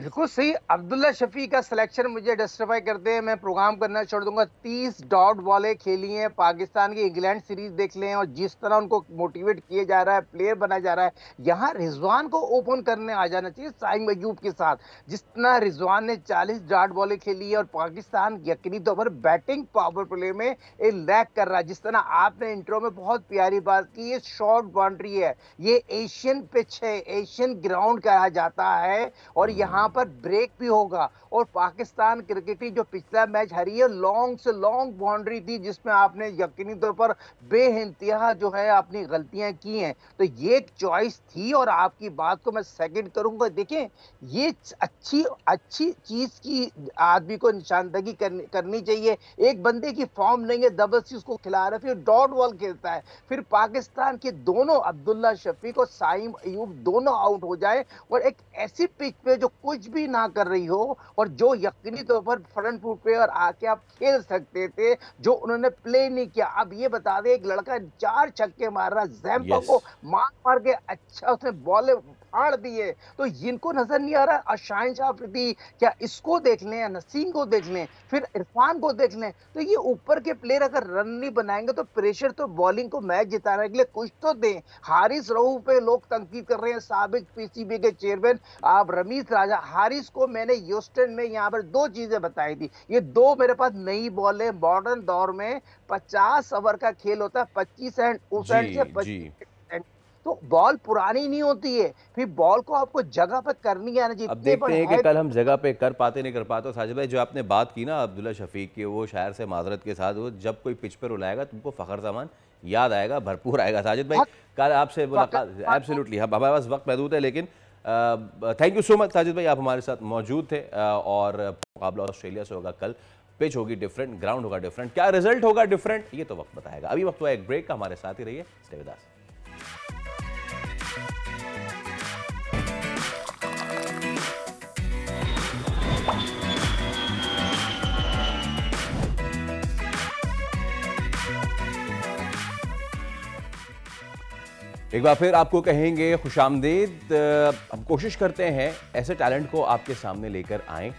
बिल्कुल सही। अब्दुल्ला शफी का सिलेक्शन मुझे जस्टिफाई करते हैं, मैं प्रोग्राम करना छोड़ दूंगा। 30 डॉट बॉलें खेली हैं, पाकिस्तान की इंग्लैंड सीरीज देख लें, और जिस तरह उनको मोटिवेट किया जा रहा है, प्लेयर बनाया जा रहा है, यहाँ रिजवान को ओपन करने आ जाना चाहिए साइम अयूब के साथ। जिस तरह रिजवान ने 40 डॉट बॉलें खेली है, और पाकिस्तान यकीनी तौर पर बैटिंग पावर प्ले में एक लैक कर रहा है। जिस तरह आपने इंट्रो में बहुत प्यारी बात की, ये शॉर्ट बाउंड्री है, ये एशियन पिच है, एशियन ग्राउंड कहा जाता है, और यहाँ पर ब्रेक भी होगा। और पाकिस्तान क्रिकेट टीम जो पिछला मैच हारी है, लॉन्ग से लॉन्ग बाउंड्री थी, जिसमें आपने यकीनी तौर पर बेइंतहा जो है अपनी गलतियां की हैं। तो ये एक चॉइस थी, और आपकी बात को मैं सेकंड करूंगा। देखें, ये अच्छी अच्छी चीज की आदमी को निशानदगी करनी चाहिए। एक बंदे की फॉर्म नहीं है, जबरदस्ती उसको खिला रहे, फिर डॉट बॉल खेलता है, फिर पाकिस्तान के दोनों अब्दुल्ला शफीक और साइम अयूब दोनों आउट हो जाए, और एक ऐसी पिच पे जो कुछ भी ना कर रही हो, और जो यकीनी तौर पर फ्रंट फुट पे और आके आप खेल सकते थे, जो उन्होंने प्ले नहीं किया। अब ये बता दें, एक लड़का 4 छक्के मार रहा, जैम्पा को मार मार के अच्छा उसने बॉल फाड़ दिए, तो इनको नजर नहीं आ रहा। अशाइन शाफरी, क्या इसको देख लें, या नसीम को देख लें, फिर इरफान को देख लें, तो ये ऊपर के प्लेयर अगर रन नहीं बनाएंगे तो प्रेशर तो बॉलिंग को मैच जिताने के लिए कुछ तो दें। हारिस रऊफ पे लोग तनकीद कर रहे हैं, साबिक पीसीबी के चेयरमैन आप रमीज राजा। हारिस को मैंने ह्यूस्टन में यहाँ पर 2 चीजें बताई थी, ये 2 मेरे पास नई बॉल है। मॉडर्न दौर में 50 ओवर का खेल होता है, 25 एंड उस एंड से 25, तो बॉल पुरानी नहीं होती है, फिर बॉल को आपको जगह पे करनी है ना। अब देखते हैं कि कल हम जगह पे कर पाते नहीं कर पाते। साजिद भाई, जो आपने बात की ना अब्दुल्ला शफीक की, वो शायर से माजरत के साथ, वो जब कोई पिच पर रुलाएगा तुमको फखर जमान याद आएगा, भरपूर आएगा। साजिद भाई, कल आपसे मुलाकात, एब्सोल्युटली, हमारे पास वक्त महदूद है, लेकिन thank you so much Sajid भाई, आप हमारे साथ मौजूद थे। और मुकाबला ऑस्ट्रेलिया से होगा कल, पिच होगी डिफरेंट, ग्राउंड होगा डिफरेंट, क्या रिजल्ट होगा डिफरेंट, ये तो वक्त बताएगा। अभी वक्त हुआ एक ब्रेक का, हमारे साथ ही रहिए, स्टे विद अस। एक बार फिर आपको कहेंगे खुशामदीद। हम कोशिश करते हैं ऐसे टैलेंट को आपके सामने लेकर आएँ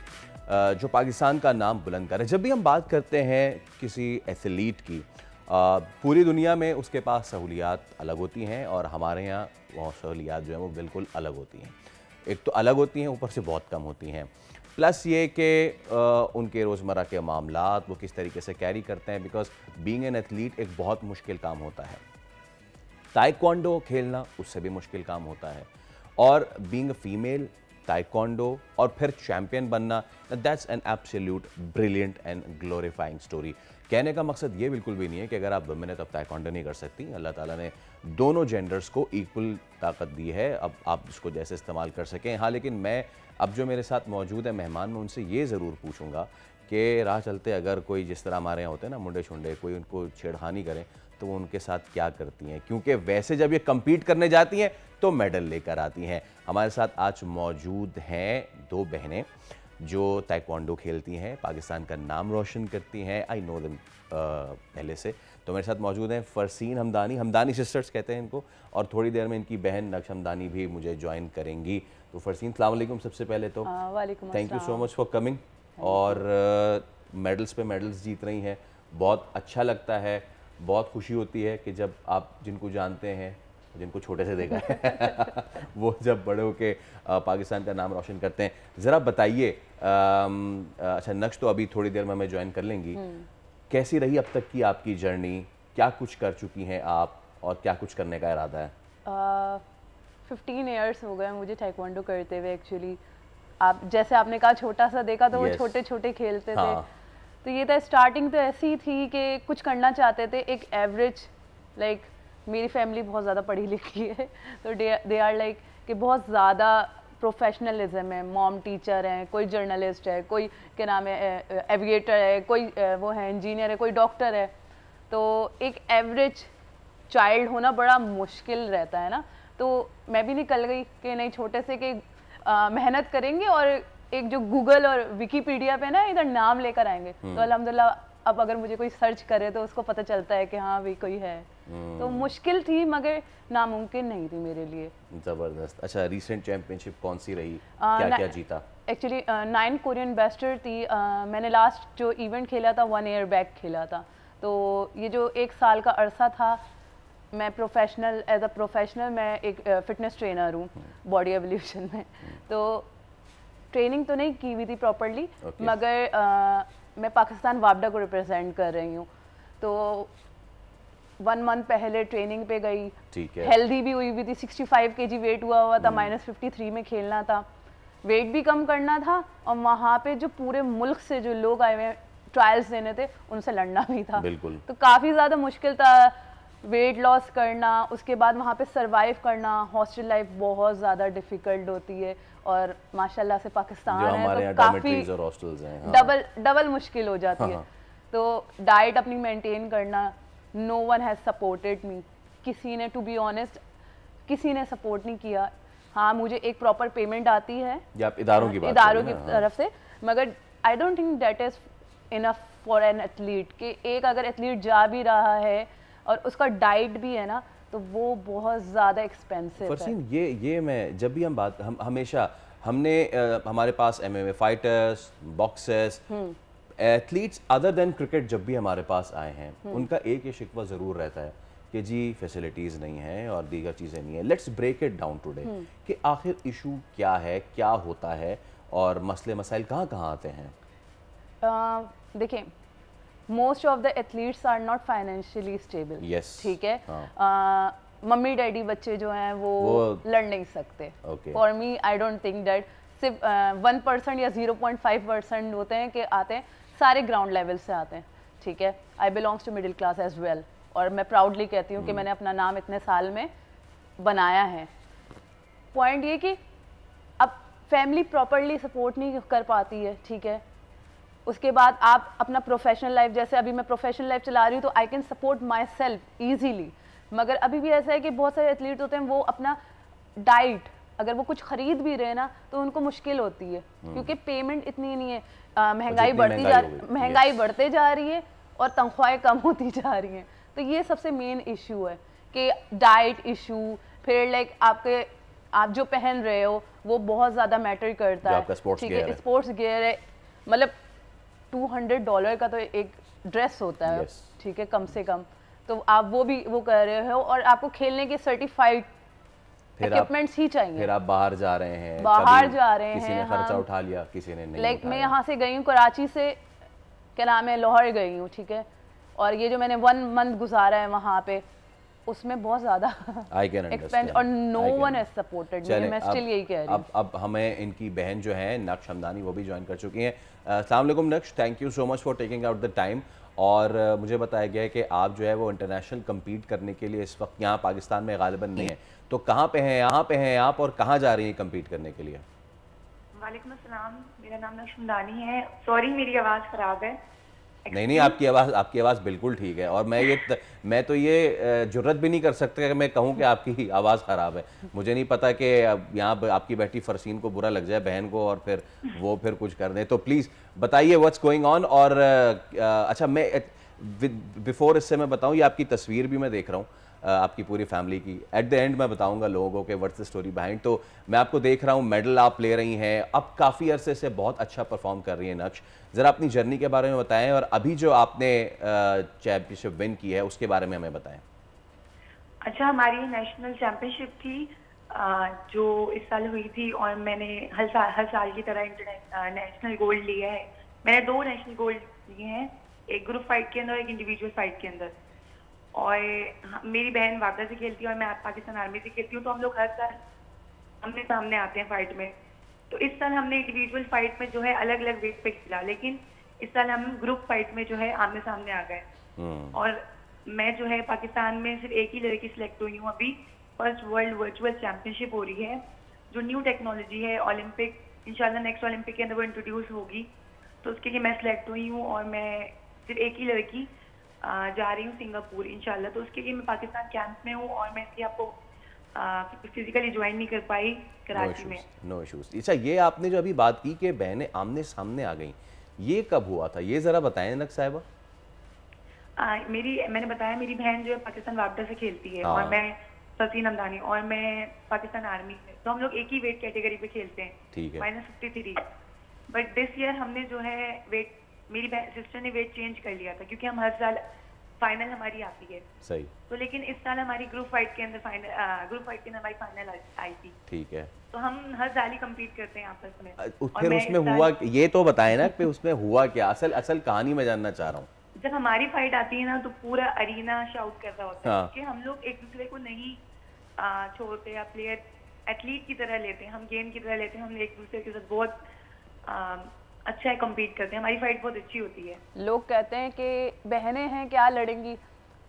जो पाकिस्तान का नाम बुलंद करे। जब भी हम बात करते हैं किसी एथलीट की, पूरी दुनिया में उसके पास सहूलियात अलग होती हैं, और हमारे यहाँ वो सहूलियात जो हैं वो बिल्कुल अलग होती हैं। एक तो अलग होती हैं, ऊपर से बहुत कम होती हैं। प्लस ये कि उनके रोज़मर्रा के मामलात वो किस तरीके से कैरी करते हैं, बिकॉज बीइंग एन एथलीट एक बहुत मुश्किल काम होता है। ताइक्वांडो खेलना उससे भी मुश्किल काम होता है, और बीइंग अ फीमेल ताइक्वांडो और फिर चैंपियन बनना, that's an absolute brilliant and glorifying story. कहने का मकसद ये बिल्कुल भी नहीं है कि अगर आप वुमेन है तब ताइक्वांडो नहीं कर सकती। अल्लाह ताला ने दोनों जेंडर्स को इक्वल ताकत दी है, अब आप इसको जैसे इस्तेमाल कर सकें। हाँ, लेकिन मैं अब जो मेरे साथ मौजूद है मेहमान, मैं उनसे ये ज़रूर पूछूंगा कि राह चलते अगर कोई, जिस तरह हमारे यहाँ होते हैं ना मुंडे शुंडे, कोई उनको छेड़खानी करें तो वो उनके साथ क्या करती हैं, क्योंकि वैसे जब ये कम्पीट करने जाती हैं तो मेडल लेकर आती हैं। हमारे साथ आज मौजूद हैं 2 बहनें जो ताइक्वांडो खेलती हैं, पाकिस्तान का नाम रोशन करती हैं। आई नो देम पहले से। तो मेरे साथ मौजूद हैं फरसीन हमदानी, हमदानी सिस्टर्स कहते हैं इनको, और थोड़ी देर में इनकी बहन नक्श हमदानी भी मुझे ज्वाइन करेंगी। तो फरसीन, अस्सलाम वालेकुम। सबसे पहले तो thank you so much for coming, और मेडल्स पे मेडल्स जीत रही हैं, बहुत अच्छा लगता है, बहुत खुशी होती है कि जब आप जिनको जानते हैं, जिनको छोटे से देखा है वो जब बड़े होके पाकिस्तान का नाम रोशन करते हैं। ज़रा बताइए, अच्छा नक्श तो अभी थोड़ी देर में हमें ज्वाइन कर लेंगी, कैसी रही अब तक की आपकी जर्नी, क्या कुछ कर चुकी हैं आप और क्या कुछ करने का इरादा है? 15 ईयर्स हो गए मुझे ताइक्वांडो करते हुए। एक्चुअली आप जैसे आपने कहा छोटा सा देखा, तो वो छोटे छोटे खेलते थे, तो ये था स्टार्टिंग तो ऐसी थी कि कुछ करना चाहते थे, एक एवरेज, लाइक मेरी फैमिली बहुत ज़्यादा पढ़ी लिखी है, तो दे आर लाइक कि बहुत ज़्यादा प्रोफेशनलिज्म है। मॉम टीचर है, कोई जर्नलिस्ट है, कोई क्या नाम है एविएटर है, कोई वो है इंजीनियर है, कोई डॉक्टर है। तो एक एवरेज चाइल्ड होना बड़ा मुश्किल रहता है ना। तो मैं भी निकल गई कि नहीं, छोटे से कि मेहनत करेंगे और एक जो गूगल और विकीपीडिया पे ना इधर नाम लेकर आएंगे। तो अल्हम्दुलिल्लाह अब अगर मुझे कोई सर्च करे तो उसको पता चलता है कि हाँ भाई कोई है। तो मुश्किल थी मगर नामुमकिन नहीं थी मेरे लिए। जबरदस्त। अच्छा, रीसेंट चैंपियनशिप कौन सी रही, क्या क्या जीता? एक्चुअली 9 कोरियन बेस्टर थी। मैंने लास्ट जो इवेंट खेला था 1 ईयर बैक खेला था। तो ये जो 1 साल का अरसा था, मैं प्रोफेशनल एज अ प्रोफेशनल मैं एक फिटनेस ट्रेनर हूँ बॉडी एवोल्यूशन में। तो ट्रेनिंग तो नहीं की हुई थी प्रॉपरली, मगर मैं पाकिस्तान वापडा को रिप्रेजेंट कर रही हूँ। तो 1 मंथ पहले ट्रेनिंग पे गई, हेल्दी भी हुई हुई थी, 65 kg वेट हुआ था, -53 में खेलना था, वेट भी कम करना था, और वहाँ पे जो पूरे मुल्क से जो लोग आए हुए हैं ट्रायल्स देने थे उनसे लड़ना भी था। बिल्कुल। तो काफ़ी ज़्यादा मुश्किल था वेट लॉस करना, उसके बाद वहाँ पे सरवाइव करना। हॉस्टल लाइफ बहुत ज़्यादा डिफ़िकल्ट होती है, और माशाल्लाह से पाकिस्तान है तो काफ़ी डबल मुश्किल हो जाती है। तो डाइट अपनी मेंटेन करना, no one has supported me, किसी ने टू बी ऑनेस्ट किसी ने सपोर्ट नहीं किया। हाँ, मुझे एक प्रॉपर पेमेंट आती है इदारों की तरफ से, मगर I don't think that is enough for an athlete कि एक अगर एथलीट जा भी रहा है और उसका डाइट भी है ना, तो वो बहुत ज़्यादा एक्सपेंसिव है। ये मैं जब भी हम हमेशा हमने हमारे पास MMA fighters, boxers, athletes other than cricket जब भी हमारे पास आए हैं, उनका एक ये शिकवा ज़रूर रहता है कि जी फैसिलिटीज़ नहीं हैं और दीगर चीज़ें नहीं हैं। Let's break it down today कि आखिर इशू क्या है, क्या होता है, और मसले मसाइल कहाँ कहाँ आते हैं। देखिए, most of the athletes are not financially stable. ठीक है। मम्मी डैडी बच्चे जो हैं वो लड़ नहीं सकते। For me I don't think that सिर्फ 1% या 0.5% होते हैं कि आते हैं, सारे ग्राउंड लेवल से आते हैं। ठीक है। I belongs to middle class as well, और मैं प्राउडली कहती हूँ कि मैंने अपना नाम इतने साल में बनाया है। पॉइंट ये कि अब फैमिली प्रॉपरली सपोर्ट नहीं कर पाती है। ठीक है। उसके बाद आप अपना प्रोफेशनल लाइफ, जैसे अभी मैं प्रोफेशनल लाइफ चला रही हूँ तो I can support my self easily, मगर अभी भी ऐसा है कि बहुत सारे एथलीट होते हैं वो अपना डाइट अगर वो कुछ खरीद भी रहे ना तो उनको मुश्किल होती है, क्योंकि पेमेंट इतनी नहीं है। महंगाई बढ़ते जा रही है और तनख्वाहें कम होती जा रही हैं। तो ये सबसे मेन इशू है कि डाइट इशू, फिर लाइक आप जो पहन रहे हो वो बहुत ज़्यादा मैटर करता है। ठीक है। स्पोर्ट्स गियर है, मतलब $200 का तो एक ड्रेस होता है। ठीक है, कम से कम। तो आप वो कर रहे हो, और आपको खेलने के सर्टिफाइड इक्विपमेंट्स ही चाहिए। फिर आप बाहर जा रहे हैं, किसी ने खर्चा उठा लिया, किसी ने नहीं। लाइक मैं यहाँ से गई हूँ कराची से, क्या नाम है, लाहौर गई हूँ। ठीक है। और ये जो मैंने 1 मंथ गुजारा है वहाँ पे, उसमें बहुत ज़्यादा एक्सपेंस, और no one has supported me. मैं स्टिल यही कह रही हूँ। अब हमें इनकी बहन जो है नक्श हमदानी, वो भी ज्वाइन कर चुकी हैं। अस्सलाम वालेकुम नक्श, thank you so much for taking out the time. और मुझे बताया गया है कि आप जो है वो इंटरनेशनल कम्पीट करने के लिए इस वक्त यहाँ पाकिस्तान में गालिबन नहीं है, तो कहाँ पे हैं, यहाँ पे हैं आप, और कहाँ जा रही हैं कम्पीट करने के लिए? वालेकुम अस्सलाम, मेरा नाम नक्श हमदानी है। सॉरी मेरी आवाज़ ख़राब है। नहीं, आपकी आवाज़ बिल्कुल ठीक है, और मैं तो ये जुर्रत भी नहीं कर सकता कि मैं कहूँ कि आपकी आवाज़ ख़राब है। मुझे नहीं पता कि यहाँ आपकी बेटी फरसीन को बुरा लग जाए, बहन को, और फिर वो कुछ कर दें। तो प्लीज़ बताइए व्हाट्स गोइंग ऑन। और अच्छा, मैं बिफोर इससे मैं बताऊँ, ये आपकी तस्वीर भी मैं देख रहा हूँ आपकी पूरी फैमिली की। एट द एंड मैं बताऊंगा लोगों को कि व्हाट्स द स्टोरी बिहाइंड। तो मैं आपको देख रहा हूँ, मेडल आप ले रही हैं, अब काफ़ी अरसे से बहुत अच्छा परफॉर्म कर रही हैं नक्श। ज़रा अपनी जर्नी के बारे में बताएं, और अभी जो आपने चैम्पियनशिप विन की है उसके बारे में हमें बताएं। अच्छा, हमारी नेशनल चैम्पियनशिप थी जो इस साल हुई थी, और मैंने हर साल की तरह नेशनल गोल्ड लिया है। मैंने 2 नेशनल गोल्ड लिए हैं, एक ग्रुप फाइट के अंदर और एक इंडिविजुअल फाइट के अंदर। और मेरी बहन वापडा से खेलती है और मैं पाकिस्तान आर्मी से खेलती हूँ, तो हम लोग हर साल आमने सामने आते हैं फाइट में। तो इस साल हमने इंडिविजुअल फाइट में जो है अलग अलग वेट पे खेला, लेकिन इस साल हम ग्रुप फाइट में जो है आमने सामने आ गए। और मैं जो है पाकिस्तान में सिर्फ एक ही लड़की सिलेक्ट हुई हूँ। अभी फर्स्ट वर्ल्ड वर्चुअल चैंपियनशिप हो रही है, जो न्यू टेक्नोलॉजी है, ओलंपिक इंशाल्लाह नेक्स्ट ओलंपिक के अंदर वो इंट्रोड्यूस होगी, तो उसके लिए मैं सिलेक्ट हुई हूँ। और मैं सिर्फ एक ही लड़की जा रही हूँ सिंगापुर इंशाल्लाह, तो उसके लिए मैं पाकिस्तान कैंप में हूँ, और मैं इसलिए आपको फिजिकली ज्वाइन नहीं कर पाई कराची में। No issues. अच्छा, ये आपने जो अभी बात की कि बहनें आमने सामने आ गई, ये कब हुआ था, ये ज़रा बताएं नक्श साहिबा। मैंने बताया मेरी बहन जो है पाकिस्तान वापडा से खेलती है और मैं फरसीन हमदानी और मैं पाकिस्तान आर्मी से, तो हम लोग एक ही वेट कैटेगरी पे खेलते हैं, ठीक है। -53। बट दिस ईयर हमने जो है वेट, मेरी सिस्टर ने वेट चेंज कर लिया था क्योंकि हम हर साल फाइनल हमारी आती है। सही। तो लेकिन इस साल हमारी ग्रुप फाइट के अंदर हमारी फाइनल आई थी। ठीक है। तो हम हर साल ही कम्पीट करते हैं आपस में। फिर उसमें हुआ, ये तो बताए ना कि उसमें हुआ क्या, असल कहानी मैं जानना चाह रहा हूँ। जब हमारी फाइट आती है ना तो पूरा अरीना शाउट कर रहा होता है कि हम लोग एक दूसरे को नहीं छोड़ते या प्लेयर एथलीट की तरह लेते हैं, हम गेम की तरह लेते हैं, हम एक दूसरे के साथ बहुत अच्छा है, कम्पीट करते हैं, हमारी फाइट बहुत अच्छी होती है। लोग कहते हैं कि बहनें हैं क्या लड़ेंगी,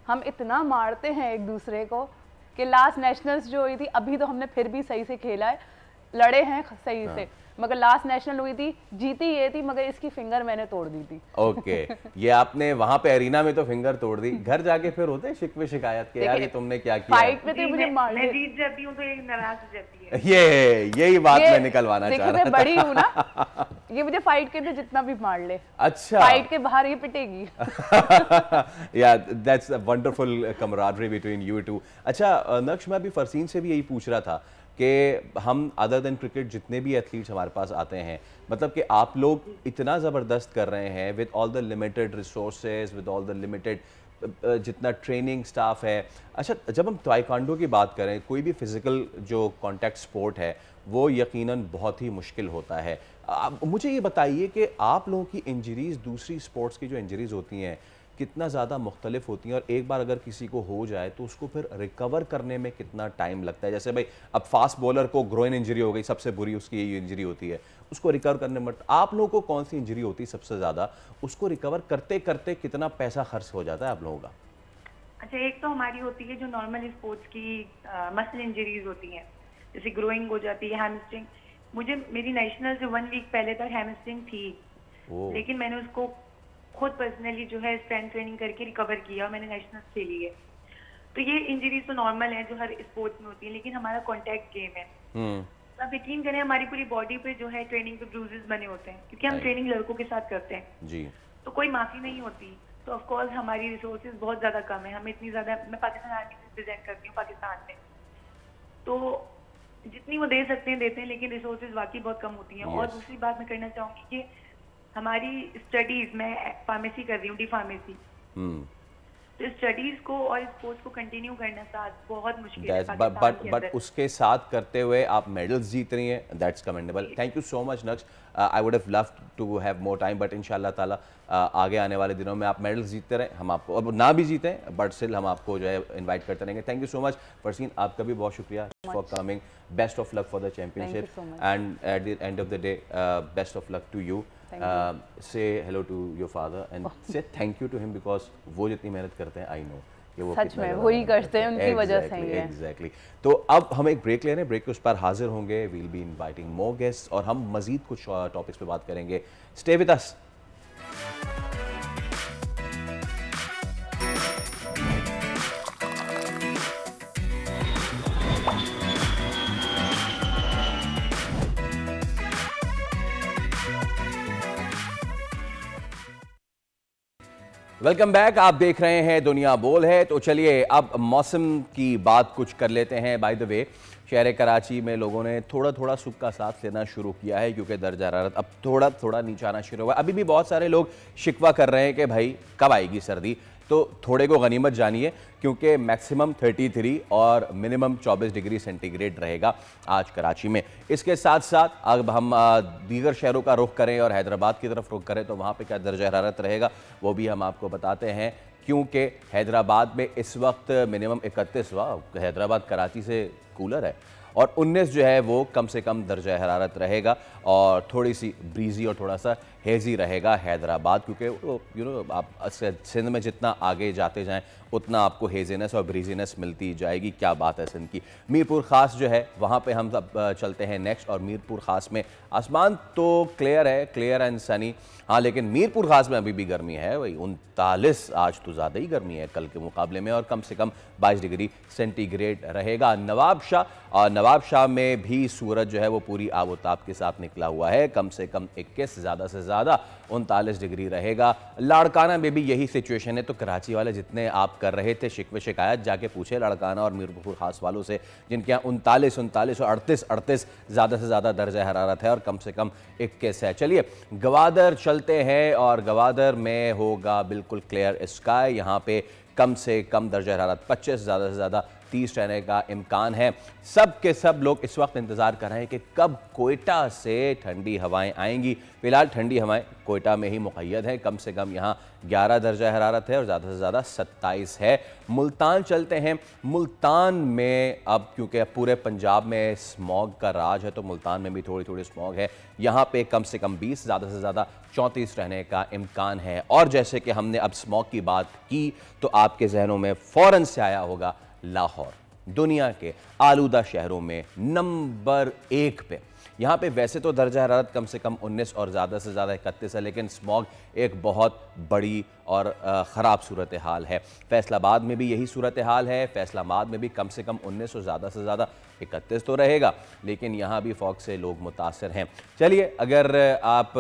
हम इतना मारते हैं एक दूसरे को कि लास्ट नेशनल्स जो हुई थी, अभी तो हमने फिर भी सही से खेला है, लड़े हैं सही से, मगर लास्ट नेशनल हुई थी, जीती ये थी मगर इसकी फिंगर मैंने तोड़ दी थी। ओके ये आपने वहां पे अरीना में तो फिंगर तोड़ दी, घर जाके फिर होते हैं शिकवे शिकायत के यार ये तुमने क्या किया। फाइट में तो मुझे मार मैं जीत जाती हूँ तो ये नाराज हो जाती है। यही बात मैं निकलवाना चाह रहा था। मैं बड़ी हूँ ना, ये मुझे फाइट के लिए जितना भी मार ले, अच्छा फाइट के बाहर ये पिटेगी। या that's a wonderful camaraderie between you two. अच्छा नक्श, मैं अभी फरसीन से भी यही पूछ रहा था कि हम अदर देन क्रिकेट जितने भी एथलीट्स हमारे पास आते हैं, मतलब कि आप लोग इतना ज़बरदस्त कर रहे हैं with all the limited resources, with all the limited जितना ट्रेनिंग स्टाफ है। अच्छा जब हम ताइक्वांडो की बात करें, कोई भी फिज़िकल जो कॉन्टैक्ट स्पोर्ट है वो यकीनन बहुत ही मुश्किल होता है। मुझे ये बताइए कि आप लोगों की इंजरीज़ दूसरी स्पोर्ट्स की जो इंजरीज़ होती हैं कितना ज़्यादा मुख्तलिफ होती हैं, और एक बार अगर किसी को हो जाए तो उसको फिर रिकवर करने में कितना टाइम लगता है? जैसे भाई अब फास्ट बॉलर को ग्रोइन इंजरी हो गई, सबसे बुरी उसकी यही इंजरी होती है, उसको रिकवर करने में, आप लोगों को कौन सी इंजरी होती है सबसे ज़्यादा, उसको रिकवर करते करते कितना पैसा खर्च हो जाता है आप लोगों का? अच्छा, एक तो हमारी होती है जो नॉर्मल स्पोर्ट्स की मसल इंजरीज होती हैं, जैसे ग्रोइंग हो जाती है, हैमस्ट्रिंग। मुझे मेरी नेशनल से 1 वीक पहले तक हैमस्ट्रिंग थी, लेकिन मैंने उसको खुद पर्सनली जो है स्ट्रेंथ ट्रेनिंग करके रिकवर किया और मैंने नेशनल खेली है। तो ये इंजरीज तो नॉर्मल है जो हर स्पोर्ट्स में होती है, लेकिन हमारा कॉन्टैक्ट गेम है। तो आप यकीन करें हमारी पूरी बॉडी पे जो है ट्रेनिंग पे ब्रूजेस बने होते हैं क्योंकि हम ट्रेनिंग लड़कों के साथ करते हैं जी। तो कोई माफी नहीं होती। तो ऑफ कोर्स हमारी रिसोर्सेज बहुत ज्यादा कम है, हमें इतनी ज्यादा, मैं पाकिस्तान आर्मी से रिप्रेजेंट करती हूँ पाकिस्तान में, तो जितनी वो दे सकते हैं देते हैं, लेकिन रिसोर्सेज वाकई बहुत कम होती हैं। और दूसरी बात मैं करना चाहूंगी कि हमारी स्टडीज, मैं फार्मेसी कर रही हूँ, डी फार्मेसी, तो स्टडीज को और स्पोर्ट्स को कंटिन्यू करना साथ बहुत मुश्किल है। बट उसके साथ करते हुए आप मेडल्स जीत रही हैं, that's commendable. Thank you so much Naqsh. I would have loved to have more time, but इंशाल्लाह ताला आगे आने वाले दिनों में आप मेडल्स जीतते रहें, हम आपको, अब ना भी जीतें बट स्टिल हम आपको जो है इन्वाइट करते रहेंगे। Thank you so much Farseen, आपका भी बहुत शुक्रिया for coming. Best of luck for the championship and at the end of the day best of luck to you. say hello to your father and say thank you to him because वो जितनी मेहनत करते हैं I know कि वो सच में वही करते हैं, उनकी वजह से ही है। Exactly. तो अब हम एक ब्रेक ले रहे हैं, ब्रेक के उस पर हाजिर होंगे, we'll be inviting more guests और हम मजीद कुछ टॉपिक्स पे बात करेंगे। Stay with us. Welcome back, आप देख रहे हैं दुनिया बोल है। तो चलिए अब मौसम की बात कुछ कर लेते हैं। बाय द वे शहर कराची में लोगों ने थोड़ा थोड़ा सुख का सांस लेना शुरू किया है क्योंकि दर्जा हरारत अब थोड़ा थोड़ा नीचे आना शुरू हुआ। अभी भी बहुत सारे लोग शिकवा कर रहे हैं कि भाई कब आएगी सर्दी, तो थोड़े को गनीमत जानिए क्योंकि मैक्सिमम 33 और मिनिमम 24 डिग्री सेंटीग्रेड रहेगा आज कराची में। इसके साथ साथ अब हम दीगर शहरों का रुख करें और हैदराबाद की तरफ रुख करें तो वहाँ पे क्या दर्जा हरारत रहेगा वो भी हम आपको बताते हैं, क्योंकि हैदराबाद में इस वक्त मिनिमम 31, वाह हैदराबाद कराची से कूलर है, और 19 जो है वो कम से कम दर्जा हरारत रहेगा और थोड़ी सी ब्रीजी और थोड़ा सा हेज़ी रहेगा हैदराबाद, क्योंकि यू नो आप सिंध में जितना आगे जाते जाएं उतना आपको हेजीनेस और ब्रीजीनेस मिलती जाएगी। क्या बात है सिंध की। मीरपुर ख़ास जो है वहाँ पे हम सब चलते हैं नेक्स्ट, और मीरपुर ख़ास में आसमान तो क्लियर है, क्लियर एंड सनी, हाँ लेकिन मीरपुर ख़ास में अभी भी गर्मी है भाई, 39 आज तो ज़्यादा ही गर्मी है कल के मुकाबले में, और कम से कम 22 डिग्री सेंटीग्रेड रहेगा। नवाब शाह में भी सूरज जो है वो पूरी आबोताब के साथ निकल निकला हुआ है। कम से कम 21, ज़्यादा से ज़्यादा 39 डिग्री रहेगा। लाड़काना में भी यही सिचुएशन है। तो कराची वाले जितने आप कर रहे थे शिकवे शिकायत, जाके पूछे लाड़काना और मीरपुर खास वालों से, जिनके यहाँ 39 और 38 ज़्यादा से ज़्यादा दर्जा हरारत है और कम से कम 21 है। चलिए गवादर चलते हैं और गवादर में होगा बिल्कुल क्लियर स्काई। यहाँ पे कम से कम दर्जा हरारत 25, ज़्यादा से ज़्यादा 30 रहने का इम्कान है। सब के सब लोग इस वक्त इंतज़ार कर रहे हैं कि कब कोयटा से ठंडी हवाएं आएंगी। फिलहाल ठंडी हवाएं कोयटा में ही मुक़य्यद हैं। कम से कम यहाँ 11 दर्जा हरारत है और ज़्यादा से ज़्यादा 27 है। मुल्तान चलते हैं। मुल्तान में अब क्योंकि पूरे पंजाब में स्मॉग का राज है तो मुल्तान में भी थोड़ी थोड़ी स्मॉग है। यहाँ पे कम से कम 20, ज़्यादा से ज़्यादा 34 रहने का इम्कान है। और जैसे कि हमने अब स्मॉग की बात की तो आपके जहनों में फ़ौरन से आया होगा लाहौर, दुनिया के आलूदा शहरों में नंबर 1 पे। यहाँ पे वैसे तो दर्जा हरारत कम से कम 19 और ज़्यादा से ज़्यादा 31 है, लेकिन स्मॉग एक बहुत बड़ी और ख़राब सूरत हाल है। फैसलाबाद में भी यही सूरत हाल है। फैसलाबाद में भी कम से कम 19 और ज़्यादा से ज़्यादा 31 तो रहेगा, लेकिन यहाँ भी फॉग से लोग मुतासर हैं। चलिए, अगर आप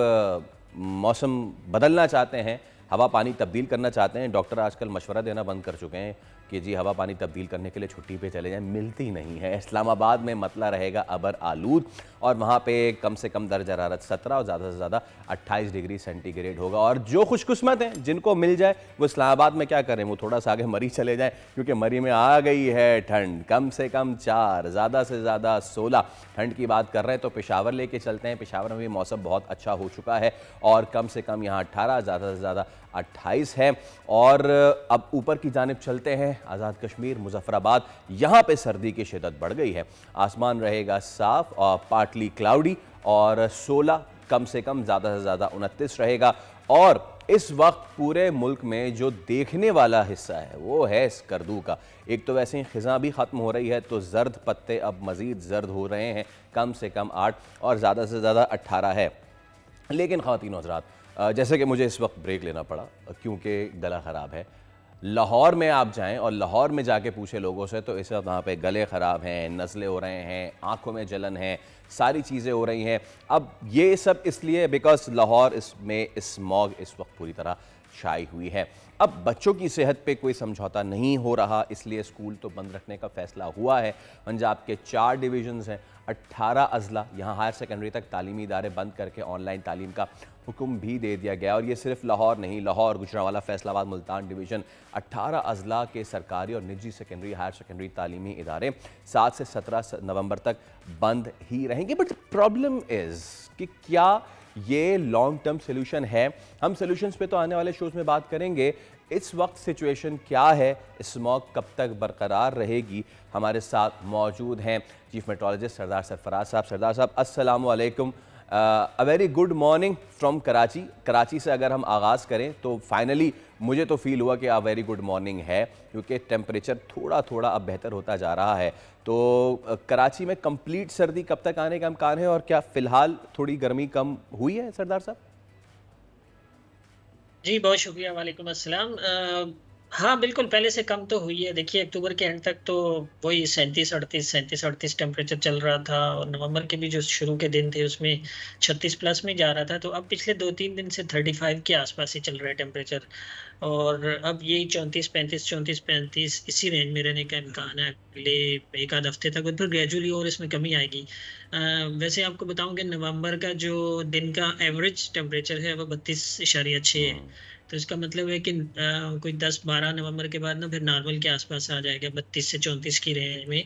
मौसम बदलना चाहते हैं, हवा पानी तब्दील करना चाहते हैं, डॉक्टर आजकल मशवरा देना बंद कर चुके हैं कि जी हवा पानी तब्दील करने के लिए छुट्टी पे चले जाएं, मिलती नहीं है। इस्लामाबाद में मतला रहेगा अबर आलूद और वहाँ पे कम से कम दर्जा हरारत 17 और ज़्यादा से ज़्यादा 28 डिग्री सेंटीग्रेड होगा। और जो खुशकिस्मत हैं जिनको मिल जाए वो इस्लामाबाद में क्या करें, वो थोड़ा सा आगे मरी चले जाएँ, क्योंकि मरी में आ गई है ठंड। कम से कम 4, ज़्यादा से ज़्यादा 16 ठंड की बात कर रहे हैं तो पेशावर लेके चलते हैं। पेशावर में भी मौसम बहुत अच्छा हो चुका है और कम से कम यहाँ 18, ज़्यादा से ज़्यादा 28 है। और अब ऊपर की जानिब चलते हैं, आज़ाद कश्मीर, मुजफ्फराबाद, यहाँ पे सर्दी की शिद्दत बढ़ गई है। आसमान रहेगा साफ और पार्टली क्लाउडी और 16 कम से कम, ज़्यादा से ज़्यादा 29 रहेगा। और इस वक्त पूरे मुल्क में जो देखने वाला हिस्सा है वो है स्कर्दू का। एक तो वैसे ही ख़िज़ां भी ख़त्म हो रही है तो ज़र्द पत्ते अब मज़ीद ज़र्द हो रहे हैं। कम से कम 8 और ज़्यादा से ज़्यादा 18 है। लेकिन ख़वातीन हज़रात, जैसे कि मुझे इस वक्त ब्रेक लेना पड़ा क्योंकि गला ख़राब है। लाहौर में आप जाएं और लाहौर में जाके पूछे लोगों से तो इस वक्त वहाँ पे गले ख़राब हैं, नज़ले हो रहे हैं, आँखों में जलन है, सारी चीज़ें हो रही हैं। अब ये सब इसलिए बिकॉज लाहौर इसमें स्मॉग इस वक्त पूरी तरह छाई हुई है। अब बच्चों की सेहत पे कोई समझौता नहीं हो रहा, इसलिए स्कूल तो बंद रखने का फ़ैसला हुआ है। पंजाब के 4 डिवीज़न्स हैं, 18 अजला, यहाँ हायर सेकेंडरी तक तालीमी इदारे बंद करके ऑनलाइन तालीम का हुक्म भी दे दिया गया। और ये सिर्फ लाहौर नहीं, लाहौर, गुजरांवाला, फैसलाबाद, मुल्तान डिवीज़न 18 अजला के सरकारी और निजी सेकेंडरी हायर सेकेंडरी तालीमी इदारे 7 से 17 नवंबर तक बंद ही रहेंगे। बट प्रॉब्लम इज़ कि क्या ये लॉन्ग टर्म सोल्यूशन है? हम सोल्यूशंस पे तो आने वाले शोज़ में बात करेंगे। इस वक्त सिचुएशन क्या है, स्मॉग कब तक बरकरार रहेगी? हमारे साथ मौजूद हैं चीफ मेट्रोलॉजिस्ट सरदार सरफराज साहब। सरदार साहब अस्सलाम वालेकुम। A very good morning from Karachi. Karachi से अगर हम आगाज़ करें तो फाइनली मुझे तो फील हुआ कि आ वेरी गुड मॉर्निंग है, क्योंकि टेम्परेचर थोड़ा थोड़ा अब बेहतर होता जा रहा है। तो कराची में कंप्लीट सर्दी कब तक आने का इम्कान है और क्या फ़िलहाल थोड़ी गर्मी कम हुई है सरदार साहब? जी बहुत शुक्रिया, वालेकुम अस्सलाम। हाँ बिल्कुल, पहले से कम तो हुई है। देखिए अक्टूबर के एंड तक तो वही 37-38 टेम्परेचर चल रहा था और नवंबर के भी जो शुरू के दिन थे उसमें 36 प्लस में जा रहा था। तो अब पिछले 2-3 दिन से 35 के आसपास ही चल रहा है टेम्परेचर और अब यही 34-35 इसी रेंज में रहने का इम्कान है अगले एक आध हफ्ते तक। फिर ग्रेजुअली और इसमें कमी आएगी। वैसे आपको बताऊं कि नवंबर का जो दिन का एवरेज टेम्परेचर है वो 32.6 है। तो इसका मतलब है कि कोई 10-12 नवंबर के बाद ना फिर नॉर्मल के आसपास आ जाएगा, 32 से 34 की रेंज में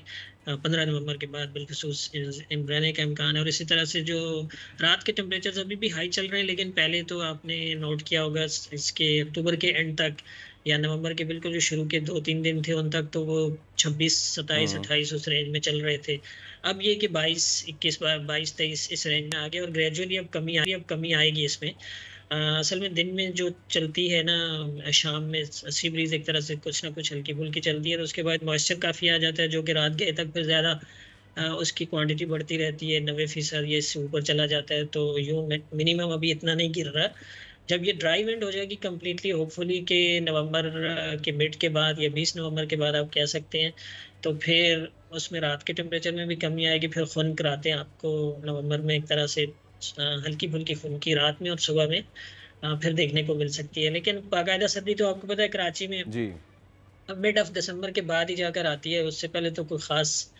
15 नवंबर के बाद बिलखुसूस रहने का इम्कान है। और इसी तरह से जो रात के टेम्परेचर अभी भी हाई चल रहे हैं, लेकिन पहले तो आपने नोट किया होगा इसके अक्टूबर के एंड तक या नवंबर के बिल्कुल जो शुरू के 2-3 दिन थे उन तक तो वो 26, 27, 28 उस रेंज में चल रहे थे। अब ये कि 22, 21, 22, 23 इस रेंज में आ गए और ग्रेजुअली अब कमी आएगी इसमें। असल में दिन में जो चलती है ना, शाम में सी ब्रीज एक तरह से कुछ ना कुछ हल्की फुल्की चलती है, तो उसके बाद मॉइस्चर काफ़ी आ जाता है जो कि रात गए तक फिर ज़्यादा उसकी क्वांटिटी बढ़ती रहती है, 90% ये इससे ऊपर चला जाता है। तो यूँ मिनिमम अभी इतना नहीं गिर रहा। जब ये ड्राई विंड हो जाएगी कम्प्लीटली, होपफुली के नवंबर के मिड के बाद या 20 नवंबर के बाद आप कह सकते हैं, तो फिर उसमें रात के टेम्परेचर में भी कमी आएगी। फिर खुन कराते हैं आपको नवंबर में एक तरह से हल्की फुल्की फुल्की रात में और सुबह में फिर देखने को मिल सकती है। लेकिन बाकायदा सर्दी तो आपको पता है कराची में जी मिड ऑफ दिसंबर के बाद ही जाकर आती है, उससे पहले तो कोई खास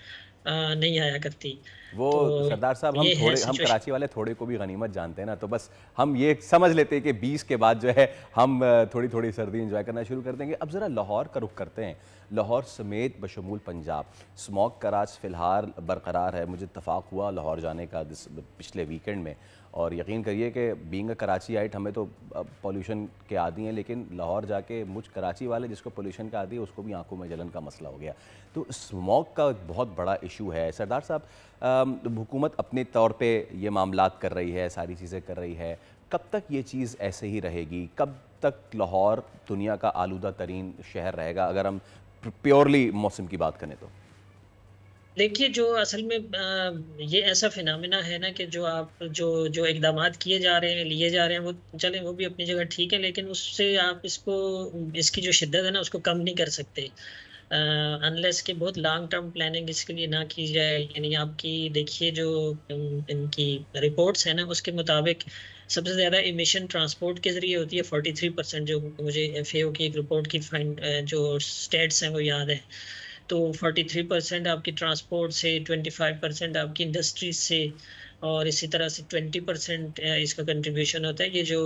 नहीं आया करती। वो तो सरदार साहब, हम सिचुएशन। कराची वाले थोड़े को भी गनीमत जानते हैं ना, तो बस हम ये समझ लेते हैं कि 20 के बाद जो है हम थोड़ी थोड़ी सर्दी एंजॉय करना शुरू कर देंगे। अब ज़रा लाहौर का रुख करते हैं। लाहौर समेत बशमूल पंजाब स्मॉग का राज फ़िलहाल बरकरार है। मुझे इत्तफ़ाक़ हुआ लाहौर जाने का पिछले वीकेंड में, और यकीन करिए कि बीइंग अ कराची आइट हमें तो पोल्यूशन के आदी हैं, लेकिन लाहौर जाके मुझ कराची वाले जिसको पोल्यूशन का आदी है उसको भी आंखों में जलन का मसला हो गया। तो स्मॉग का बहुत बड़ा इशू है। सरदार साहब, हुकूमत अपने तौर पे ये मामलात कर रही है, सारी चीज़ें कर रही है, कब तक ये चीज़ ऐसे ही रहेगी? कब तक लाहौर दुनिया का आलूदा तरीन शहर रहेगा, अगर हम प्योरली मौसम की बात करें तो? देखिए, जो असल में ये ऐसा फिनोमेना है ना कि जो आप जो इकदामात किए जा रहे हैं, लिए जा रहे हैं, वो चलें, वो भी अपनी जगह ठीक है, लेकिन उससे आप इसकी जो शिद्दत है ना उसको कम नहीं कर सकते अनलेस कि बहुत लॉन्ग टर्म प्लानिंग इसके लिए ना की जाए। यानी आपकी देखिए जो इनकी रिपोर्ट्स है ना उसके मुताबिक सबसे ज़्यादा इमिशन ट्रांसपोर्ट के ज़रिए होती है 43%, जो मुझे FAO की एक रिपोर्ट की जो स्टेट्स हैं वो याद है। तो 43% आपकी ट्रांसपोर्ट से, 25% आपकी इंडस्ट्रीज से, और इसी तरह से 20% इसका कंट्रीब्यूशन होता है ये जो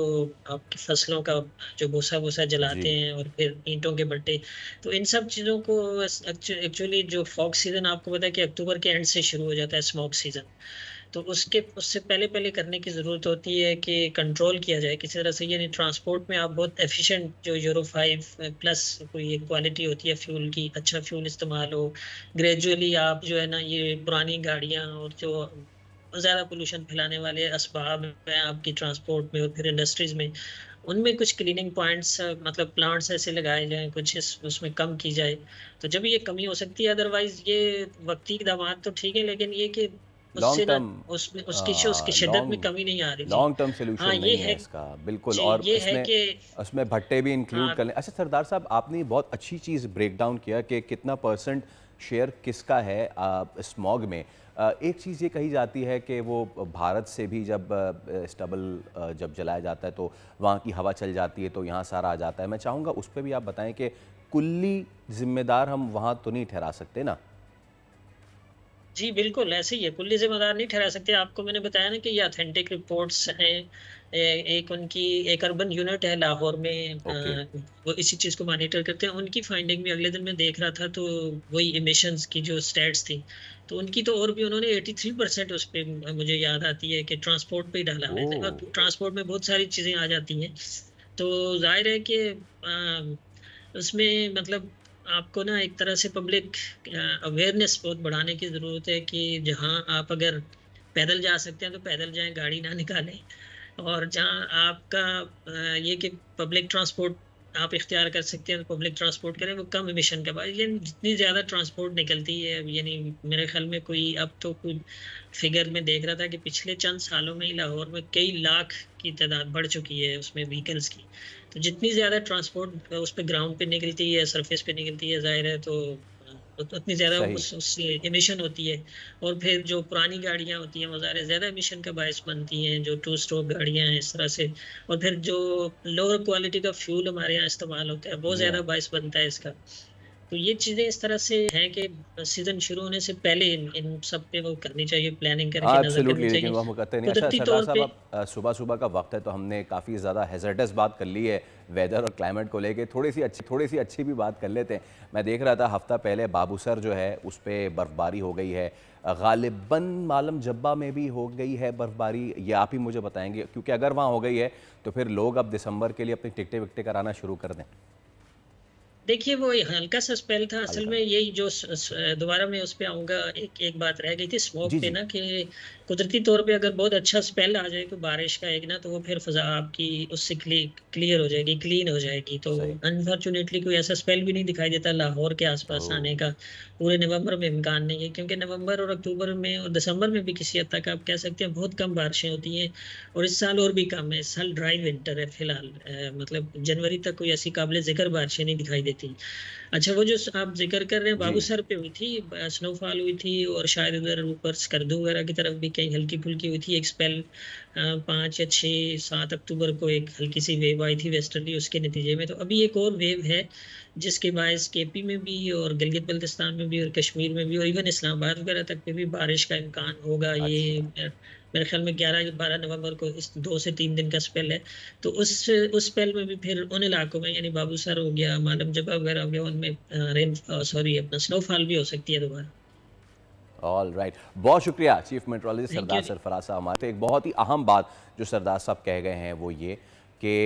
आपकी फसलों का जो भूसा जलाते जी हैं और फिर ईंटों के भट्टे। तो इन सब चीज़ों को एक्चुअली जो फॉग सीज़न आपको पता है कि अक्टूबर के एंड से शुरू हो जाता है स्मॉग सीज़न। तो उससे पहले पहले करने की ज़रूरत होती है कि कंट्रोल किया जाए किसी तरह से। यानी ट्रांसपोर्ट में आप बहुत एफिशिएंट जो यूरो 5 प्लस कोई एक क्वालिटी होती है फ्यूल की, अच्छा फ्यूल इस्तेमाल हो। ग्रेजुअली आप जो है ना ये पुरानी गाड़ियाँ और जो ज़्यादा पोल्यूशन फैलाने वाले असबाब हैं आपकी ट्रांसपोर्ट में और फिर इंडस्ट्रीज़ में, उनमें कुछ क्लीनिंग पॉइंट्स मतलब प्लांट्स ऐसे लगाए जाएँ, कुछ उसमें कम की जाए, तो जब ये कमी हो सकती है। अदरवाइज़ ये वक्ती इक़दामात तो ठीक है, लेकिन ये कि लॉन्ग उससे ना टर्म उसकी शिद्दत में कमी नहीं आ रही। जी लॉन्ग टर्म हाँ, सोल्यूशन ये नहीं है है। इसका, बिल्कुल। जी, और ये है इसमें कि उसमें भट्टे भी इंक्लूड हाँ, कर लें। अच्छा सरदार साहब, आपने बहुत अच्छी चीज़ ब्रेक डाउन किया कि कितना परसेंट शेयर किसका है स्मॉग में। एक चीज़ ये कही जाती है कि वो भारत से भी जब स्टबल जब जलाया जाता है तो वहाँ की हवा चल जाती है, तो यहाँ सारा आ जाता है। मैं चाहूँगा उस पर भी आप बताएं कि कुल्ली जिम्मेदार हम वहाँ तो नहीं ठहरा सकते ना? जी बिल्कुल ऐसे ही है, कुल्ली ज़िम्मेदार नहीं ठहरा सकते। आपको मैंने बताया ना कि ये ऑथेंटिक रिपोर्ट्स हैं। एक उनकी एक अर्बन यूनिट है लाहौर में, ओके वो इसी चीज़ को मॉनिटर करते हैं। उनकी फाइंडिंग भी अगले दिन मैं देख रहा था, तो वही इमिशंस की जो स्टैट्स थी, तो उनकी तो और भी उन्होंने 83% उस पे मुझे याद आती है कि ट्रांसपोर्ट पे ही डाला है। ओह ट्रांसपोर्ट में बहुत सारी चीज़ें आ जाती हैं, तो जाहिर है कि उसमें मतलब आपको ना एक तरह से पब्लिक अवेयरनेस बहुत बढ़ाने की ज़रूरत है कि जहाँ आप अगर पैदल जा सकते हैं तो पैदल जाएं, गाड़ी ना निकालें। और जहाँ आपका ये कि पब्लिक ट्रांसपोर्ट आप इख्तियार कर सकते हैं तो पब्लिक ट्रांसपोर्ट करें, वो कम एमिशन का। यानी जितनी ज़्यादा ट्रांसपोर्ट निकलती है, यानी मेरे ख्याल में कोई अब तो कोई फिगर में देख रहा था कि पिछले चंद सालों में ही लाहौर में कई लाख की तादाद बढ़ चुकी है उसमें व्हीकल्स की। तो जितनी ज़्यादा ट्रांसपोर्ट उस पर ग्राउंड पे निकलती है, सरफेस पे निकलती है, जाहिर है तो उतनी ज़्यादा सही उससे एमिशन होती है। और फिर जो पुरानी गाड़ियाँ होती हैं वो ज़्यादा एमिशन का बायस बनती हैं, जो 2 स्ट्रोक गाड़ियाँ हैं इस तरह से। और फिर जो लोअर क्वालिटी का फ्यूल हमारे यहाँ इस्तेमाल होता है वो जी हाँ, ज़्यादा बायस बनता है इसका। तो ये चीज़ें इस तरह से हैं कि सीज़न शुरू होने से पहले इन सब पे वो करनी चाहिए, प्लानिंग करके नज़र एब्सोल्युटली, करनी लेकिन चाहिए। वो हम कहते नहीं। अच्छा कुदरती सरदार तौर साहब, पे अब सुबह सुबह का वक्त है तो हमने काफ़ी ज़्यादा हैज़र्डस बात कर ली है वेदर और क्लाइमेट को लेके, थोड़ी सी अच्छी भी बात कर लेते हैं। मैं देख रहा था हफ्ता पहले बाबूसर जो है उस पर बर्फ़बारी हो गई है, गालिबन मालम जब्बा में भी हो गई है बर्फ़बारी। ये आप ही मुझे बताएंगे, क्योंकि अगर वहाँ हो गई है तो फिर लोग अब दिसंबर के लिए अपनी टिकटें विकटें कराना शुरू कर दें। देखिए वो हल्का सा स्पेल था असल हल्का, में। यही जो दोबारा मैं उस पे आऊँगा, एक बात रह गई थी स्मोक जी पे जी ना, कि कुदरती तौर पे अगर बहुत अच्छा स्पेल आ जाए कोई बारिश का एक ना, तो वो फिर फ़ज़ा आपकी उससे क्लियर हो जाएगी, क्लीन हो जाएगी। तो सही। अनफॉर्चुनेटली कोई ऐसा स्पेल भी नहीं दिखाई देता लाहौर के आसपास ओह आने का। पूरे नवंबर में इम्कान नहीं है, क्योंकि नवंबर और अक्टूबर में और दिसंबर में भी किसी हद तक आप कह सकते हैं बहुत कम बारिशें होती हैं। और इस साल और भी कम है, इस साल ड्राई विंटर है फ़िलहाल। मतलब जनवरी तक कोई ऐसी काबिल ज़िक्र बारिशें नहीं दिखाई देती। थी। अच्छा, वो जो आप जिक्र कर रहे हैं बाबू सर पे हुई थी, स्नोफॉल हुई थी, और शायद उधर ऊपर स्कर्दू वगैरह की तरफ भी कहीं हल्की फुल्की हुई थी। एक स्पेल 5 या 6 7 अक्टूबर को एक हल्की सी वेव आई थी वेस्टर्ली, उसके नतीजे में। तो अभी एक और वेव है जिसके बायस केपी में भी और गिलगित बल्तिस्तान में भी और कश्मीर में भी और इवन इस्लामाबाद वगैरह तक पे भी बारिश का इम्कान होगा। ये मेरे ख्याल में 11-12 नवंबर को इस 2 से 3 दिन का स्पेल है। तो उस स्पेल में भी फिर उन इलाकों में, यानी बाबूसर हो गया, मालम जबा वगैरह हो गया, उनमें अपना स्नोफॉल भी हो सकती है दोबारा। ऑल राइट, बहुत शुक्रिया चीफ मेट्रोलॉजिस्ट सरदार सरफराज साहब। हमारे एक बहुत ही अहम बात जो सरदार साहब कह गए हैं वो ये कि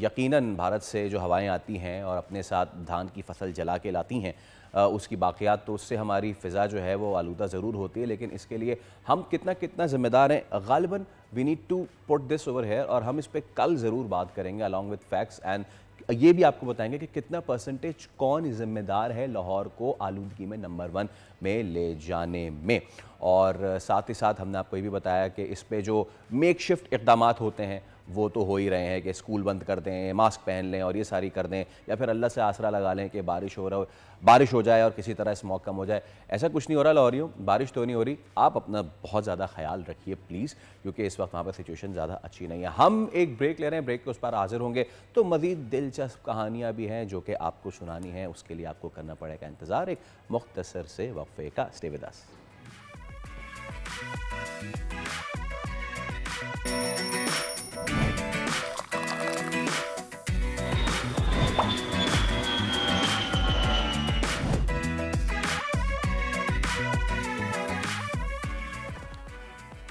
यकीनन भारत से जो हवाएं आती हैं और अपने साथ धान की फसल जला के लाती हैं उसकी बाक़ियात, तो उससे हमारी फ़िज़ा जो है वो आलूदा ज़रूर होती है, लेकिन इसके लिए हम कितना ज़िम्मेदार हैं गालिबन we need to put this over here, और हम इस पर कल ज़रूर बात करेंगे अलॉन्ग विद फैक्ट्स, एंड ये भी आपको बताएंगे कि कितना परसेंटेज कौन ज़िम्मेदार है लाहौर को आलूदगी में नंबर 1 में ले जाने में। और साथ ही साथ हमने आपको ये भी बताया कि इस पे जो मेकशिफ्ट इक़दामात होते हैं वो तो हो ही रहे हैं कि स्कूल बंद कर दें, मास्क पहन लें और ये सारी कर दें, या फिर अल्लाह से आसरा लगा लें कि बारिश हो जाए और किसी तरह स्मॉग कम हो जाए। ऐसा कुछ नहीं हो रहा लाहौरियों, बारिश तो नहीं हो रही। आप अपना बहुत ज़्यादा ख्याल रखिए प्लीज़, क्योंकि इस वक्त वहाँ पर सिचुएशन ज़्यादा अच्छी नहीं है। हम एक ब्रेक ले रहे हैं, ब्रेक के उस पर हाजिर होंगे तो मज़ीद दिलचस्प कहानियाँ भी हैं जो कि आपको सुनानी है। उसके लिए आपको करना पड़ेगा इंतज़ार एक मुख्तसर से वक्फे का। Stay with us.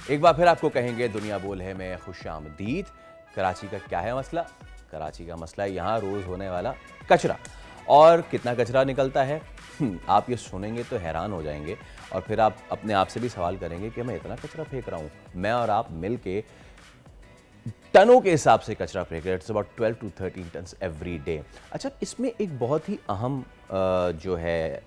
एक बार फिर आपको कहेंगे दुनिया बोल है में खुशामदीद। कराची का क्या है मसला? कराची का मसला यहाँ रोज़ होने वाला कचरा। और कितना कचरा निकलता है आप ये सुनेंगे तो हैरान हो जाएंगे, और फिर आप अपने आप से भी सवाल करेंगे कि मैं इतना कचरा फेंक रहा हूँ। मैं और आप मिल के टनों के हिसाब से कचरा फेंक रहे हैं। It's about 12 to 13 tons every day. अच्छा, इसमें एक बहुत ही अहम जो है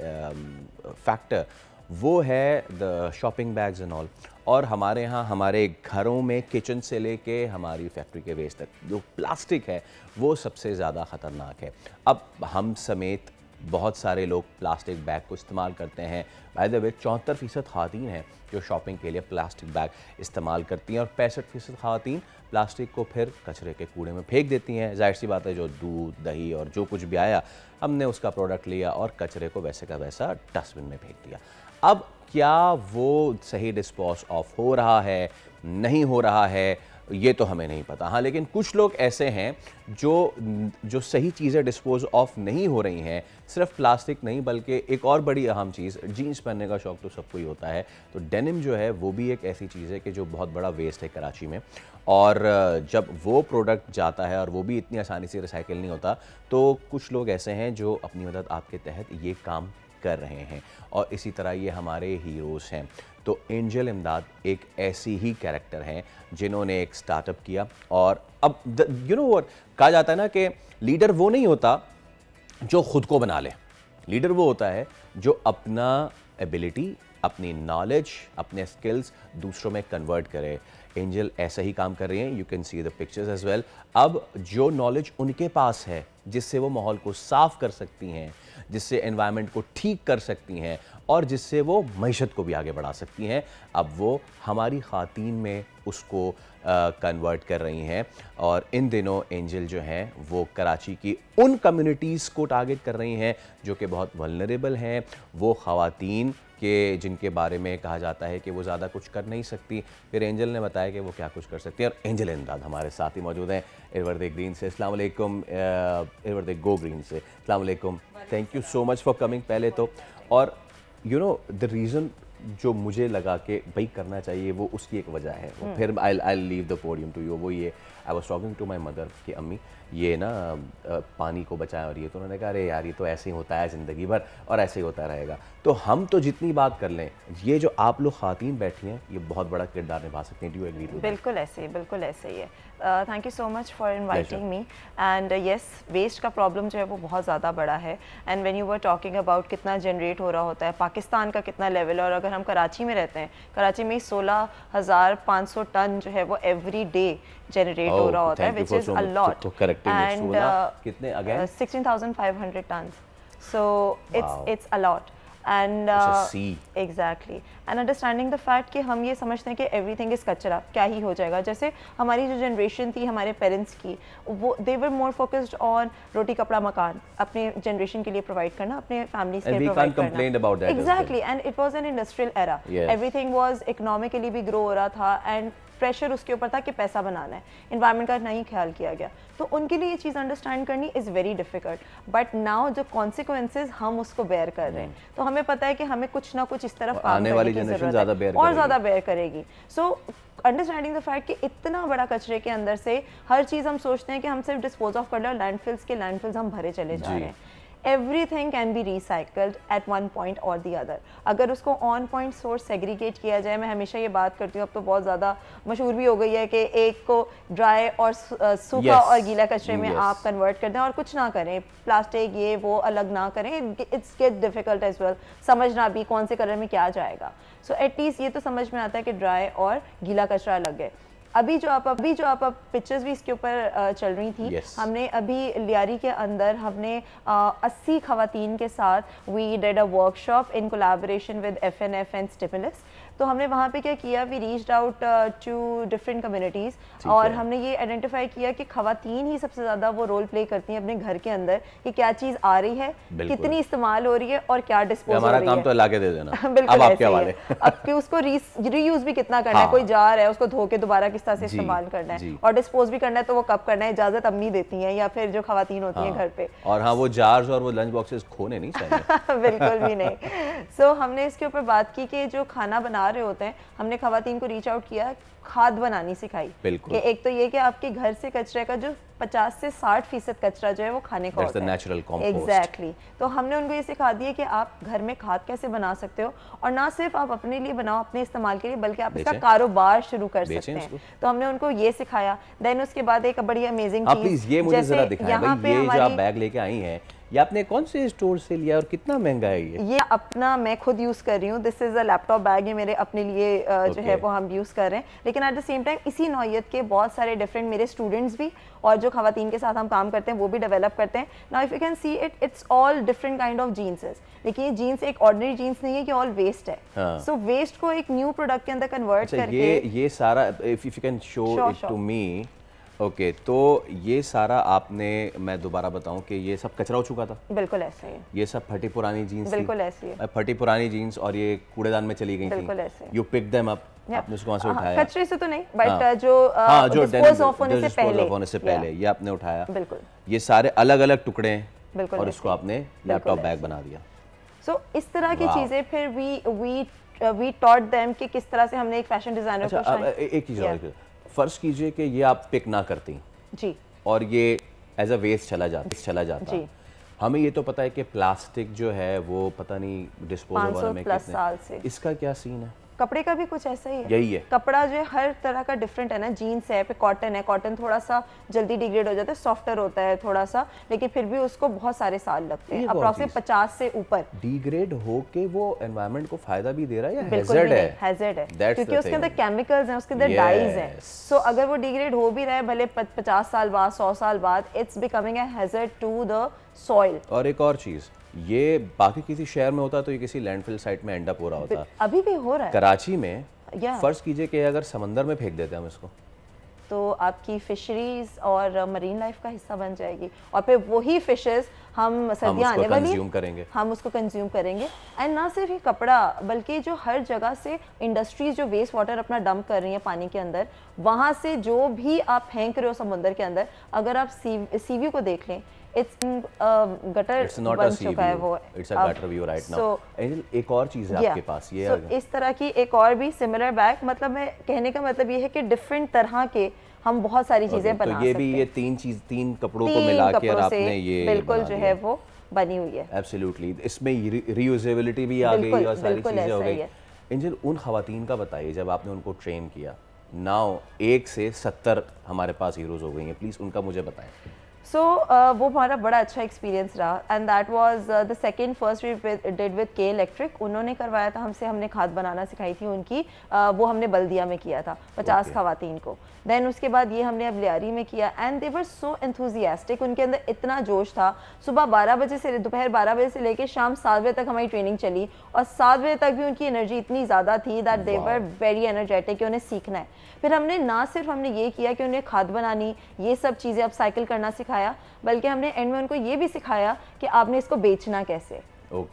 फैक्टर वो है the shopping bags and all. और हमारे यहाँ हमारे घरों में किचन से लेके हमारी फैक्ट्री के वेस्ट तक जो प्लास्टिक है वो सबसे ज़्यादा ख़तरनाक है। अब हम समेत बहुत सारे लोग प्लास्टिक बैग को इस्तेमाल करते हैं। बाय द वे 74% ख़वातीन हैं जो शॉपिंग के लिए प्लास्टिक बैग इस्तेमाल करती हैं, और 65% ख़वातीन प्लास्टिक को फिर कचरे के कूड़े में फेंक देती हैं। जाहिर सी बात है, जो दूध दही और जो कुछ भी आया हमने उसका प्रोडक्ट लिया और कचरे को वैसे का वैसा डस्टबिन में फेंक दिया। अब क्या वो सही डिस्पोज ऑफ हो रहा है, नहीं हो रहा है, ये तो हमें नहीं पता। हाँ, लेकिन कुछ लोग ऐसे हैं जो सही चीज़ें डिस्पोज ऑफ नहीं हो रही हैं। सिर्फ प्लास्टिक नहीं, बल्कि एक और बड़ी अहम चीज़, जीन्स पहनने का शौक़ तो सबको ही होता है, तो डेनिम जो है वो भी एक ऐसी चीज़ है कि जो बहुत बड़ा वेस्ट है कराची में। और जब वो प्रोडक्ट जाता है और वो भी इतनी आसानी से रिसाइकिल नहीं होता, तो कुछ लोग ऐसे हैं जो अपनी मदद आपके तहत ये काम कर रहे हैं, और इसी तरह ये हमारे हीरोज़ हैं। तो एंजल इमदाद एक ऐसी ही कैरेक्टर हैं जिन्होंने एक स्टार्टअप किया। और अब कहा जाता है ना कि लीडर वो नहीं होता जो खुद को बना ले, लीडर वो होता है जो अपना एबिलिटी, अपनी नॉलेज, अपने स्किल्स दूसरों में कन्वर्ट करे। एंजल ऐसा ही काम कर रही हैं, you can see the pictures as well. अब जो नॉलेज उनके पास है जिससे वो माहौल को साफ़ कर सकती हैं, जिससे एनवायरनमेंट को ठीक कर सकती हैं और जिससे वो मईशत को भी आगे बढ़ा सकती हैं, अब वो हमारी ख़ातीन में उसको कन्वर्ट कर रही हैं। और इन दिनों एंजल जो हैं वो कराची की उन कम्युनिटीज़ को टारगेट कर रही हैं जो कि बहुत वल्नरेबल हैं, वो ख़वातीन के जिनके बारे में कहा जाता है कि वो ज़्यादा कुछ कर नहीं सकती। फिर एंजल ने बताया कि वो क्या कुछ कर सकती है, और एंजल इमदाद हमारे साथ ही मौजूद हैं इरवर्दे ग्रीन से। अस्सलाम वालेकुम, इरवर्दे गो ग्रीन से। अस्सलाम वालेकुम, thank you so much for coming पहले तो। और द रीज़न जो मुझे लगा कि भाई करना चाहिए वो उसकी एक वजह है, वो फिर I leave the podium to you. वो ये I was talking to my mother कि अम्मी ये ना पानी को बचाएं, और ये तो उन्होंने कहा अरे यार ये तो ऐसे ही होता है ज़िंदगी भर और ऐसे ही होता रहेगा। तो हम तो जितनी बात कर लें, ये जो आप लोग ख़वातीन बैठी हैं ये बहुत बड़ा किरदार निभा सकते हैं। Do you agree? बिल्कुल ऐसे ही है। Thank you so much for inviting me. And yes, waste का प्रॉब्लम जो है वो बहुत ज़्यादा बड़ा है। And when you were talking about कितना जनरेट हो रहा होता है, पाकिस्तान का कितना लेवल है, और अगर हम कराची में रहते हैं, कराची में 16,500 टन जो है वो एवरी डे जनरेट हो रहा होता है, which is a lot. And कितने again 16,500 tons, so it's a lot. And exactly and understanding the fact कि हम ये समझते हैं कि एवरीथिंग इज कचरा, क्या ही हो जाएगा। जैसे हमारी जो जनरेशन थी हमारे पेरेंट्स की, वो दे वर मोर फोकस्ड ऑन रोटी कपड़ा मकान, अपने जनरेशन के लिए प्रोवाइड करना, अपने फैमिलीज के लिए प्रोवाइड करना। Exactly, and it was an industrial era, everything was economically भी ग्रो हो रहा था एंड प्रेशर उसके ऊपर था कि पैसा बनाना है, इन्वायरमेंट का नहीं ख्याल किया गया। तो उनके लिए ये चीज़ अंडरस्टैंड करनी is very difficult, but now जो कॉन्सिक्वेंसेज हम उसको बेयर कर रहे हैं, तो हमें पता है कि हमें कुछ ना कुछ इस तरफ काम करने की ज़रूरत है और ज़्यादा बेयर करेगी। सो अंडरस्टैंडिंग द फैक्ट कि इतना बड़ा कचरे के अंदर से हर चीज़ हम सोचते हैं कि हम सिर्फ डिस्पोज ऑफ कर लें, और लैंडफिल्स हम भरे चले जा रहे हैं। Everything can be recycled at one point or the other। अगर उसको ऑन पॉइंट सोर्स सेग्रीगेट किया जाए, मैं हमेशा ये बात करती हूँ, अब तो बहुत ज़्यादा मशहूर भी हो गई है कि एक को ड्राई और सूखा और गीला कचरे में आप कन्वर्ट कर दें और कुछ ना करें, प्लास्टिक ये वो अलग ना करें, it's get difficult as well, समझना भी कौन से कलर में क्या जाएगा। सो एटलीस्ट ये तो समझ में आता है कि ड्राई और गीला कचरा अलग है। अभी जो आप पिक्चर्स भी इसके ऊपर चल रही थी, हमने अभी लियारी के अंदर हमने 80 खवातीन के साथ we did a workshop in collaboration with FNF and stimulus. तो हमने वहाँ पे क्या किया, we reached out to different communities और हमने ये आइडेंटिफाई किया कि खवातीन ही सबसे ज़्यादा वो रोल प्ले करती हैं अपने घर के अंदर कि क्या चीज़ आ रही है, कितनी इस्तेमाल हो रही है और क्या डिस्पोज हो रही है। हमारा काम तो ला के दे देना। बिल्कुल ऐसे ही है। अब कि उसको रीयूज भी कितना करना है, कोई जा रहा है उसको धो के दोबारा किस तरह से इस्तेमाल करना है और डिस्पोज भी करना है तो वो कब करना है, इजाज़त अम्मी देती हैं या फिर जो खवातीन होती हैं घर पे। और हाँ, वो जार्स और वो लंच बॉक्सेस खोने नहीं चाहिए। बिल्कुल भी नहीं। सो हमने इसके ऊपर बात की कि जो खाना बना रहे होते हैं, हमने खवातीन को रीच आउट किया, खाद बनानी सिखाई कि एक तो ये कि आपके घर से कचरे का जो 50 से 60% कचरा जो है वो खाने का होता है। एग्जैक्टली। तो हमने उनको ये सिखा दिया कि आप घर में खाद कैसे बना सकते हो, और ना सिर्फ आप अपने लिए बनाओ अपने इस्तेमाल के लिए, बल्कि आप इसका कारोबार शुरू कर सकते हैं। तो हमने उनको ये सिखाया। देन उसके बाद एक बड़ी अमेजिंग चीज, ये मुझे जरा दिखाएं भाई, ये जो आप बैग लेके आई हैं, ये आपने कौन से स्टोर से लिया और कितना महंगा है ये अपना मैं खुद यूज़ कर रही हूँ। This is a laptop bag, ये मेरे अपने लिए जो है वो हम यूज़ कर रहे हैं, लेकिन एट द सेम टाइम इसी नौयत के बहुत सारे डिफरेंट मेरे स्टूडेंट्स भी और जो खवातीन के साथ हम काम करते हैं वो भी डेवलप करते हैं। Now if you can see it, it's all different kind of genes. लेकिन ये जीन्स एक ऑर्डिनरी जीन्स नहीं है कि ऑल वेस्ट है। सो वेस्ट को एक न्यू प्रोडक्ट के अंदर कन्वर्ट करके ये सारा, if you can show it to me. Okay, तो ये सारा आपने, मैं दोबारा बताऊं कि ये सब कचरा हो चुका था। बिल्कुल ऐसे ही। ये सब फटी पुरानी जीन्स, बिल्कुल ऐसे ही, फटी पुरानी जीन्स और ये कूड़ेदान में चली गई बिल्कुल ऐसे। यू पिक देम अप, आपने उसको वहां से उठाया। कचरे से तो नहीं, बट जो डिस्पोज ऑफ होने से पहले ये आपने उठाया। बिल्कुल। ये सारे अलग अलग टुकड़े हैं और इसको आपने लैपटॉप बैग बना दिया। सो इस तरह की चीजें फिर वी टॉट देम कि किस तरह से हमने एक फैशन डिजाइनर को। एक चीज और, फर्ज कीजिए कि ये आप पिक ना करती जी और ये एज अ वेस्ट चला जाता जी। हमें ये तो पता है कि प्लास्टिक जो है वो पता नहीं डिस्पोजेबल में कितने साल से, इसका क्या सीन है? कपड़े का भी कुछ ऐसा ही है। यही है, कपड़ा जो है हर तरह का डिफरेंट है ना। जीन्स है, फिर कॉटन है, कॉटन थोड़ा सा जल्दी डिग्रेड हो जाता है, सॉफ्टर होता है थोड़ा सा, लेकिन फिर भी उसको बहुत सारे साल लगते हैं, अप्रॉक्सिमेट 50 से ऊपर। डिग्रेड होके वो एनवायरनमेंट को फायदा भी दे रहा है या हैजर्ड है? हैजर्ड है, क्योंकि उसके अंदर केमिकल्स हैं, उसके अंदर डाइज हैं। सो अगर वो डिग्रेड हो भी रहा है भले 50 साल बाद, 100 साल बाद, it's becoming a hazard to the soil. और एक और चीज, ये बाकी किसी शहर में होता तो ये किसी लैंडफिल साइट में एंड अप हो रहा होता। अभी भी हो रहा है कराची में। फर्ज कीजिए कि अगर समंदर में फेंक देते हम इसको, तो आपकी फिशरीज और मरीन लाइफ का हिस्सा बन जाएगी, और फिर वही फिशेस हम सर्दियाँ आने वाली हम उसको कंज्यूम करेंगे। एंड ना सिर्फ ये कपड़ा, बल्कि जो हर जगह से इंडस्ट्रीज जो वेस्ट वाटर अपना डंप कर रही हैं पानी के अंदर, वहाँ से जो भी आप फेंक रहे हो समुद्र के अंदर, अगर आप सीवी को देख लें, गटर बन चुका है वो। It's a gutter view right now. एक और चीज है आपके पास ये। इस तरह की एक और भी सिमिलर बैग, मतलब मैं कहने का मतलब ये है कि डिफरेंट तरह के हम बहुत सारी चीजें बना सकते हैं। तो ये तीन कपड़ों को मिला के आपने ये बिल्कुल जो है वो बनी हुई है। एब्सोल्युटली, इसमें रीयूजेबिलिटी भी आ गई और सारी चीजें हो गई। इंजन उन खवातीन का बताइए जब आपने उनको ट्रेन किया, नाउ 1 से 70 हमारे पास हीरोज हो गई हैं, प्लीज उनका मुझे बताएं। सो वो हमारा बड़ा अच्छा एक्सपीरियंस रहा and that was the second first we did with K electric. उन्होंने करवाया था हमसे, हमने खाद बनाना सिखाई थी उनकी, वो हमने बल्दिया में किया था 50 खवातीन को। देन उसके बाद ये हमने अब लियारी में किया and they were so enthusiastic, उनके अंदर इतना जोश था। सुबह 12 बजे से दोपहर 12 बजे से लेकर शाम 7 बजे तक हमारी ट्रेनिंग चली और 7 बजे तक भी उनकी एनर्जी इतनी ज़्यादा थी that they were very energetic कि उन्हें सीखना है। फिर हमने ना सिर्फ हमने ये किया कि उन्हें खाद बनानी ये सब चीज़ें अब साइकिल करना सिखाया, बल्कि हमने एंड में उनको ये भी सिखाया कि आपने इसको बेचना कैसे,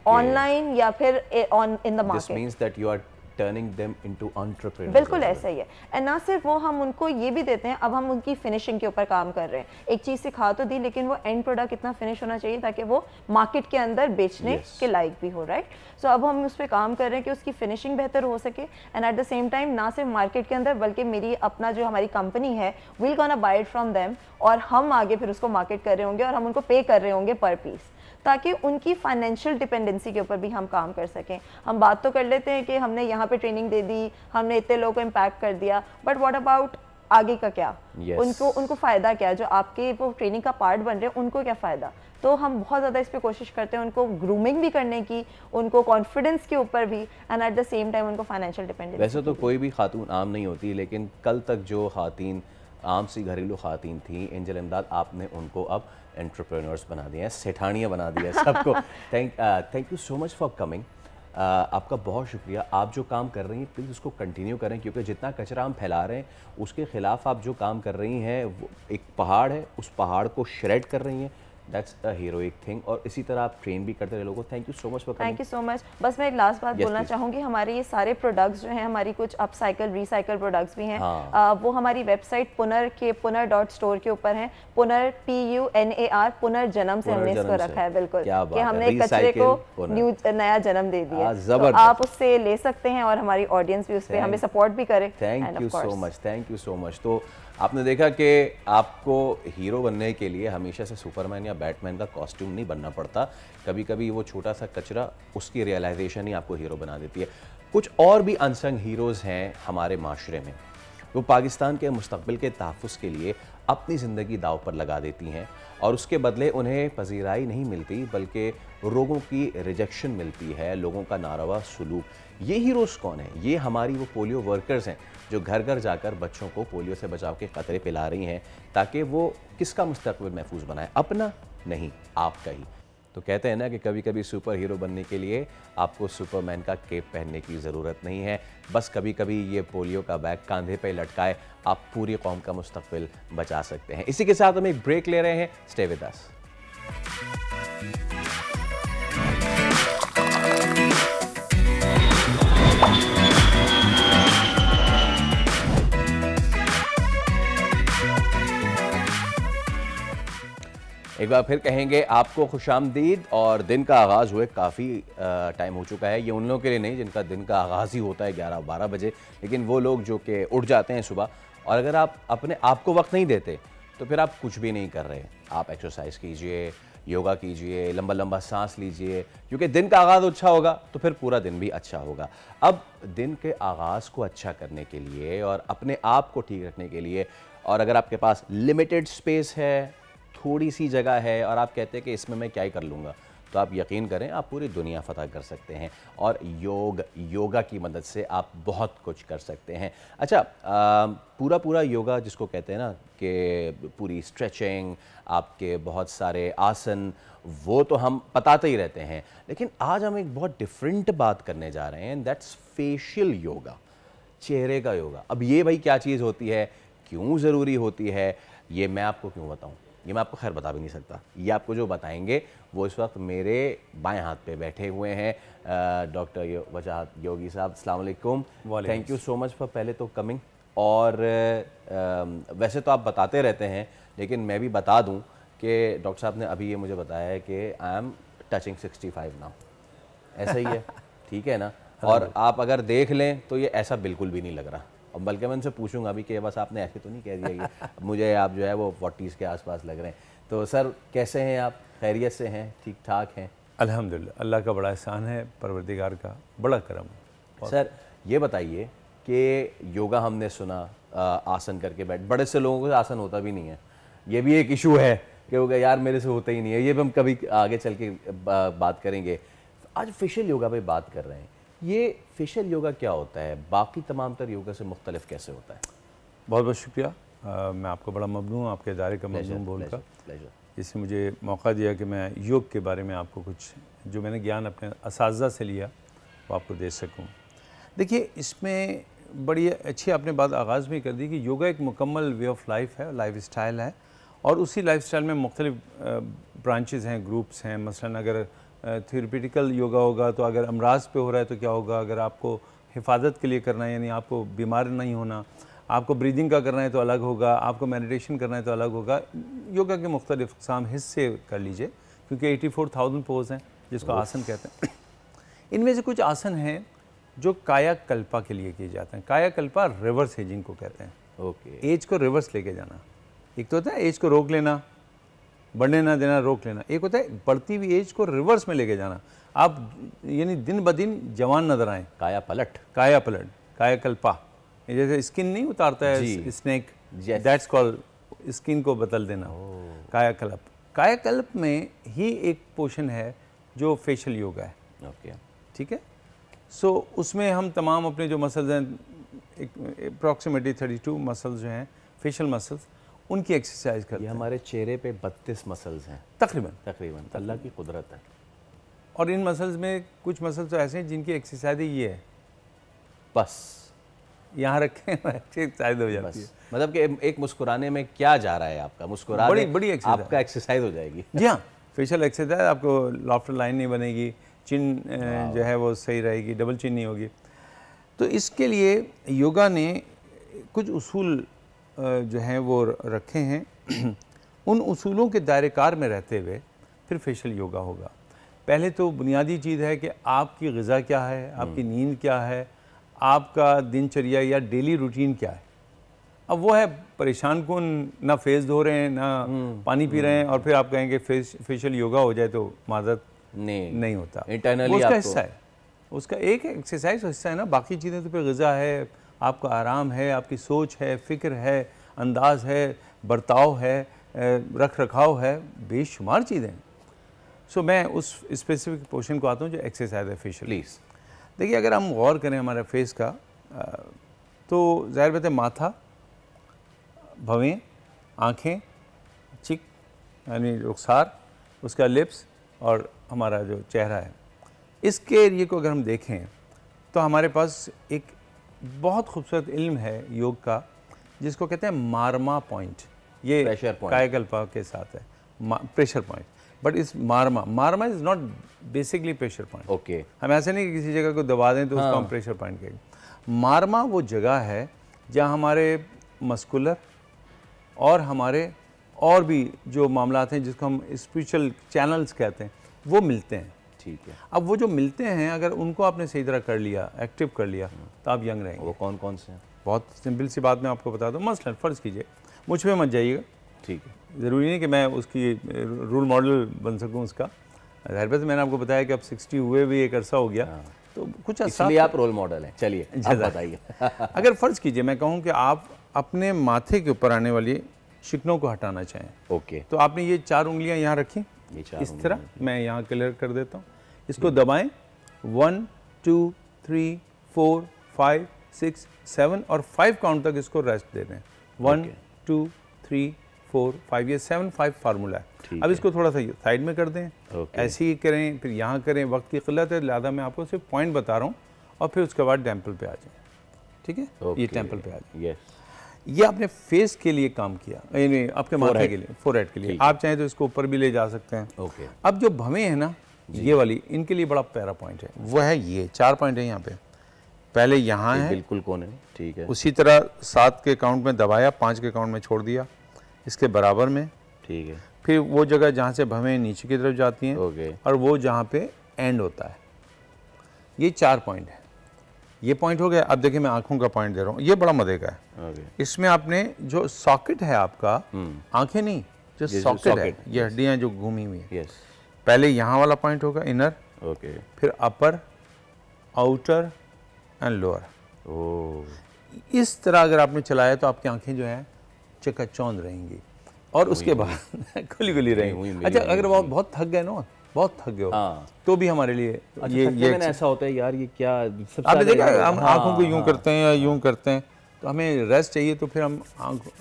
ऑनलाइन या फिर on in the market. This means that you are turning them into entrepreneurs. बिल्कुल ऐसा ही है। एंड ना सिर्फ वो, हम उनको ये भी देते हैं, अब हम उनकी फिनिशिंग के ऊपर काम कर रहे हैं। एक चीज़ सिखा तो दी, लेकिन वो एंड प्रोडक्ट इतना फिनिश होना चाहिए ताकि वो मार्केट के अंदर बेचने के लायक भी हो, राइट। सो अब हम उस पर काम कर रहे हैं कि उसकी फिनिशिंग बेहतर हो सके and at the same time ना सिर्फ मार्केट के अंदर बल्कि मेरी अपना जो हमारी कंपनी है will gonna buy it from them, और हम आगे फिर उसको मार्केट कर रहे होंगे और हम उनको पे कर रहे होंगे पर पीस, ताकि उनकी फाइनेंशियल डिपेंडेंसी के ऊपर भी हम काम कर सकें। हम बात तो कर लेते हैं कि हमने यहाँ पे ट्रेनिंग दे दी, हमने इतने लोगों को इम्पैक्ट कर दिया, बट व्हाट अबाउट आगे का क्या? उनको फ़ायदा क्या? जो आपके वो ट्रेनिंग का पार्ट बन रहे हैं उनको क्या फ़ायदा? तो हम बहुत ज़्यादा इस पर कोशिश करते हैं उनको ग्रूमिंग भी करने की, उनको कॉन्फिडेंस के ऊपर भी, and at the same time उनको फाइनेंशियल डिपेंडेंसी। वैसे तो कोई भी खातून आम नहीं होती, लेकिन कल तक जो खातून आम सी घरेलू खातून थी, एंजल इमदाद, आपने उनको अब एंटरप्रेन्योर्स बना दिए हैं, सेठानियाँ बना दिया है सबको। Thank you so much for coming. आपका बहुत शुक्रिया। आप जो काम कर रही हैं प्लीज़ उसको कंटिन्यू करें, क्योंकि जितना कचरा हम फैला रहे हैं उसके ख़िलाफ़ आप जो काम कर रही हैं, वो एक पहाड़ है, उस पहाड़ को श्रेड कर रही हैं। That's a heroic thing. और इसी तरह आप ट्रेन भी करते रहे लोगों को। Thank you so much for coming. Thank you so much. बस मैं एक लास्ट बात बोलना चाहूँगी, हमारे ये सारे प्रोडक्ट्स जो हैं, हमारी कुछ अपसाइकल रिसाइकल प्रोडक्ट्स भी हैं, वो हमारी वेबसाइट पुनर.स्टोर के ऊपर हैं। पुनर PUNAR पुनर्जन्म से हमने इसको रखा है, बिल्कुल, कि हमने कचरे को नया जन्म दे दिया। तो आप उससे ले सकते हैं और हमारी ऑडियंस भी उस पर हमें सपोर्ट भी करे। Thank you so much, thank you so much. तो आपने देखा कि आपको हीरो बनने के लिए हमेशा से सुपरमैन या बैटमैन का कॉस्ट्यूम नहीं बनना पड़ता। कभी कभी वो छोटा सा कचरा, उसकी रियलाइजेशन ही आपको हीरो बना देती है। कुछ और भी अनसंग हीरोज़ हैं हमारे माशरे में, वो पाकिस्तान के मुस्तकबिल के तहफ़्फ़ुज़ के लिए अपनी ज़िंदगी दाव पर लगा देती हैं और उसके बदले उन्हें पजीराई नहीं मिलती, बल्कि लोगों की रिजेक्शन मिलती है, लोगों का नारवा सलूक। ये हीरोज़ कौन है? ये हमारी वो पोलियो वर्कर्स हैं जो घर घर जाकर बच्चों को पोलियो से बचाव के ख़तरे पिला रही हैं, ताकि वो किसका मुस्तकबिल महफूज बनाए? अपना नहीं, आपका ही। तो कहते हैं ना कि कभी कभी सुपर हीरो बनने के लिए आपको सुपरमैन का केप पहनने की ज़रूरत नहीं है, बस कभी कभी ये पोलियो का बैग कांधे पे लटकाए आप पूरी कौम का मुस्तकबिल बचा सकते हैं। इसी के साथ हम एक ब्रेक ले रहे हैं। Stay with us. एक बार फिर कहेंगे आपको खुशामदीद। और दिन का आगाज़ हुए काफ़ी टाइम हो चुका है। ये उन लोगों के लिए नहीं जिनका दिन का आगाज़ ही होता है 11-12 बजे, लेकिन वो लोग जो कि उठ जाते हैं सुबह, और अगर आप अपने आप को वक्त नहीं देते तो फिर आप कुछ भी नहीं कर रहे। आप एक्सरसाइज कीजिए, योगा कीजिए, लंबा लंबा सांस लीजिए, क्योंकि दिन का आगाज़ अच्छा होगा तो फिर पूरा दिन भी अच्छा होगा। अब दिन के आगाज़ को अच्छा करने के लिए और अपने आप को ठीक रखने के लिए, और अगर आपके पास लिमिटेड स्पेस है, थोड़ी सी जगह है, और आप कहते हैं कि इसमें मैं क्या ही कर लूँगा, तो आप यकीन करें आप पूरी दुनिया फतह कर सकते हैं। और योगा की मदद से आप बहुत कुछ कर सकते हैं। अच्छा, पूरा योगा जिसको कहते हैं ना, कि पूरी स्ट्रेचिंग, आपके बहुत सारे आसन, वो तो हम बताते ही रहते हैं, लेकिन आज हम एक बहुत डिफरेंट बात करने जा रहे हैं, दैट्स फेशियल योगा, चेहरे का योगा। अब ये भाई क्या चीज़ होती है, क्यों ज़रूरी होती है, ये मैं आपको क्यों बताऊँ, ये मैं आपको खैर बता भी नहीं सकता। ये आपको जो बताएंगे वो इस वक्त मेरे बाएं हाथ पे बैठे हुए हैं डॉक्टर वजाहत योगी साहब। अस्सलाम वालेकुम। Thank you so much for पहले तो कमिंग। और वैसे तो आप बताते रहते हैं, लेकिन मैं भी बता दूं कि डॉक्टर साहब ने अभी ये मुझे बताया है कि आई एम टचिंग 65 नाउ। ऐसा ही है, ठीक है ना? और आप अगर देख लें तो ये ऐसा बिल्कुल भी नहीं लग रहा। और बल्कि मैं उनसे पूछूंगा भी कि बस आपने ऐसे तो नहीं कह दिया कि मुझे आप जो है वो 40s के आसपास लग रहे हैं। तो सर कैसे हैं आप? खैरियत से हैं? ठीक ठाक हैं? अल्हम्दुलिल्लाह, अल्लाह का बड़ा एहसान है, परवरदिगार का बड़ा करम है। सर ये बताइए कि योगा हमने सुना आसन करके बैठ, बड़े से लोगों को आसन होता भी नहीं है, ये भी एक इशू है कि होगा यार मेरे से होता ही नहीं है, ये भी हम कभी आगे चल के बात करेंगे। आज फेशियल योगा पे बात कर रहे हैं, ये फेशियल योगा क्या होता है, बाकी तमाम तर योगा से मुख्तलिफ कैसे होता है? बहुत बहुत शुक्रिया, मैं आपको बड़ा ममनून हूँ, आपके इदारे का ममनून बोलकर, इससे मुझे मौका दिया कि मैं योग के बारे में आपको कुछ जो मैंने ज्ञान अपने असातिज़ा से लिया वो आपको दे सकूँ। देखिए, इसमें बड़ी अच्छी आपने बात आगाज़ में कर दी कि योगा एक मुकम्मल वे ऑफ लाइफ है, लाइफ स्टाइल है, और उसी लाइफ स्टाइल में मुख्तलिफ ब्रांचेज़ हैं, ग्रुप्स हैं। मसलन अगर थेरेपिटिकल योगा होगा तो अगर अमराज पे हो रहा है तो क्या होगा, अगर आपको हिफाजत के लिए करना है यानी आपको बीमार नहीं होना, आपको ब्रीदिंग का करना है तो अलग होगा, आपको मेडिटेशन करना है तो अलग होगा। योगा के मुख्तलिफ अक़साम हिस्से कर लीजिए, क्योंकि 84,000 पोज हैं जिसको आसन कहते हैं। इनमें से कुछ आसन हैं जो कायाकल्पा के लिए किए जाते हैं। कायाकल्पा रिवर्स एजिंग को कहते हैं। ओके, एज को रिवर्स लेके जाना। एक तो होता है एज को रोक लेना, बढ़ने ना देना, रोक लेना। एक होता है बढ़ती हुई एज को रिवर्स में लेके जाना, आप यानी दिन ब दिन जवान नजर आएँ। काया पलट, काया पलट, कायाकल्पा। जैसे स्किन नहीं उतारता है स्नेक, दैट्स कॉल्ड स्किन को बदल देना, कायाकल्प। कायाकल्प में ही एक पोर्शन है जो फेशियल योगा है। ओके, ठीक है। सो उसमें हम तमाम अपने जो मसल्स हैं, अप्रॉक्सीमेटली 32 मसल्स जो हैं फेशियल मसल्स, उनकी एक्सरसाइज करते हैं। हमारे चेहरे पे 32 मसल्स हैं तकरीबन अल्लाह की कुदरत है। और इन मसल्स में कुछ मसल्स तो ऐसे हैं जिनकी एक्सरसाइज ये है, बस यहाँ रखें एक्सरसाइज हो जाती है। मतलब कि एक मुस्कुराने में क्या जा रहा है आपका, मुस्कुराने बड़ी एक्सरसाइज, आपका एक्सरसाइज हो जाएगी। जी हाँ, फेशियल एक्सरसाइज, आपको लॉफ्टर लाइन नहीं बनेगी, चिन जो है वो सही रहेगी, डबल चिन नहीं होगी। तो इसके लिए योगा ने कुछ उसूल जो हैं वो रखे हैं। उन उसूलों के दायरेकार में रहते हुए फिर फेशियल योगा होगा। पहले तो बुनियादी चीज़ है कि आपकी ग़िज़ा क्या है, आपकी नींद क्या है, आपका दिनचर्या या डेली रूटीन क्या है। अब वो है परेशान कौन, ना फेस धो रहे हैं ना पानी पी रहे हैं, और फिर आप कहेंगे फेशियल योगा हो जाए तो माजरत नहीं होता। इंटरनली उसका हिस्सा है, उसका एक एक्सरसाइज हिस्सा है ना। बाकी चीज़ें तो फिर ग़िज़ा है, आपका आराम है, आपकी सोच है, फ़िक्र है, अंदाज है, बर्ताव है, रख रखाव है, बेशुमार चीज़ें हैं। सो मैं उस स्पेसिफिक पोर्शन को आता हूँ जो एक्सरसाइज है फेशियल। प्लीज़ देखिए, अगर हम गौर करें हमारे फेस का, तो ज़ाहिर बात है माथा, भवें, आँखें, चिक यानी रुखसार, उसका लिप्स और हमारा जो चेहरा है, इसके एरिए को अगर हम देखें तो हमारे पास एक बहुत खूबसूरत इल्म है योग का जिसको कहते हैं मारमा पॉइंट। ये कायाकल्पा के साथ है, प्रेशर पॉइंट। बट इस marma is not basically pressure point. Okay, हम ऐसे नहीं कि किसी जगह को दबा दें तो उसको हम प्रेशर पॉइंट कहेंगे। मारमा वो जगह है जहाँ हमारे मस्कुलर और हमारे और भी जो मामलात हैं जिसको हम स्पिरिचुअल चैनल्स कहते हैं वो मिलते हैं। ठीक है। अब वो जो मिलते हैं अगर उनको आपने सही तरह कर लिया, एक्टिव कर लिया, तो आप यंग रहेंगे। वो कौन कौन से हैं? बहुत सिंपल सी बात मैं आपको बता दूँ। मसलन फ़र्ज़ कीजिए, मुझ पे मत जाइएगा, ठीक है, ज़रूरी नहीं कि मैं उसकी रूल मॉडल बन सकूँ उसका। ज़ाहिर बात है मैंने आपको बताया कि अब 60 हुए भी एक अरसा हो गया, तो कुछ इसलिए आप रोल मॉडल हैं। चलिए बताइए। अगर फ़र्ज़ कीजिए मैं कहूँ कि आप अपने माथे के ऊपर आने वाली शिकनों को हटाना चाहें, ओके, तो आपने ये 4 उंगलियां यहाँ रखी, इस तरह मैं यहाँ क्लियर कर देता हूँ। इसको दबाएं, 1 2 3 4 5 6 7 और 5 काउंट तक इसको रेस्ट दे दें। 1 2 3 4 5, ये 7 5 फार्मूला है। अब इसको थोड़ा सा साइड में कर दें, ऐसे ही करें, फिर यहाँ करें। वक्त की क़िल्लत है लिहाजा मैं आपको सिर्फ पॉइंट बता रहा हूँ, और फिर उसके बाद टेम्पल पे आ जाएं। ठीक है, ये टेम्पल पे आ जाए। ये आपने फेस के लिए काम किया, यानी आपके माथे के लिए, फोरहेड के लिए। आप चाहें तो इसको ऊपर भी ले जा सकते हैं। ओके। अब जो भवें हैं ना, ये वाली, इनके लिए बड़ा प्यारा पॉइंट है, वो है ये 4 पॉइंट है यहाँ पे। पहले यहाँ है, बिल्कुल कोने, ठीक है। उसी तरह 7 के काउंट में दबाया, 5 के काउंट में छोड़ दिया, इसके बराबर में, ठीक है। फिर वो जगह जहाँ से भवें नीचे की तरफ जाती हैं, और वो जहाँ पे एंड होता है, ये 4 पॉइंट है। ये पॉइंट हो गया। अब देखिए मैं आंखों का पॉइंट दे रहा हूँ, ये बड़ा मजे का है। इसमें आपने जो सॉकेट है आपका, आंखें नहीं, जो सॉकेट है, ये हड्डियाँ जो घूमी हुई है, पहले यहाँ वाला पॉइंट होगा इनर, फिर अपर, आउटर एंड लोअर। इस तरह अगर आपने चलाया तो आपकी आंखें जो हैं चकाचौंध रहेंगी। और उसके बाद खुली रहेंगी। अच्छा अगर बहुत थक गए ना, बहुत थक गए हो तो भी हमारे लिए ये ऐसा होता है यार, ये क्या आपने देखा हम आंखों को यूं करते हैं या यूं करते हैं, तो हमें रेस्ट चाहिए, तो फिर हम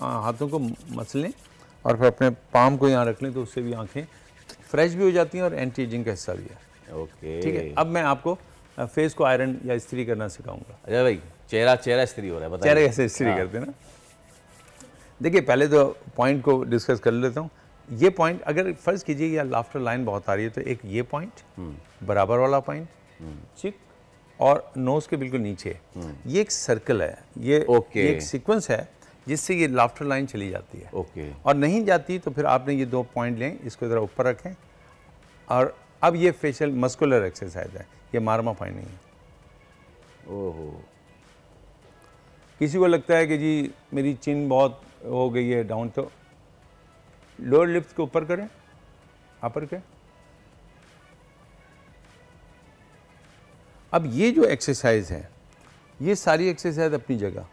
हाथों को मसलें और फिर अपने पाम को यहाँ रख लें, तो उससे भी आंखें फ्रेश भी हो जाती हैं और एंटी एजिंग का हिस्सा भी है। ओके ठीक है, अब मैं आपको फेस को आयरन या इस्त्री करना सिखाऊंगा। अच्छा भाई, चेहरा इस्त्री हो रहा है, बताइए चेहरे कैसे इस्त्री करते हैं ना। देखिए पहले तो पॉइंट को डिस्कस कर लेता हूँ। ये पॉइंट अगर फर्ज कीजिए या लाफ्टर लाइन बहुत आ रही है, तो एक ये पॉइंट बराबर वाला पॉइंट चिक और नोज के बिल्कुल नीचे, ये एक सर्कल है, ये एक सीक्वेंस है जिससे ये लाफ्टर लाइन चली जाती है। ओके। और नहीं जाती तो फिर आपने ये 2 पॉइंट लें, इसको ज़रा ऊपर रखें, और अब ये फेशियल मस्कुलर एक्सरसाइज है, ये मार्मा पॉइंट नहीं है। ओहो। किसी को लगता है कि जी मेरी चिन बहुत हो गई है डाउन, तो लोअर लिप्स को ऊपर करें, अपर के। अब ये जो एक्सरसाइज है, ये सारी एक्सरसाइज अपनी जगह,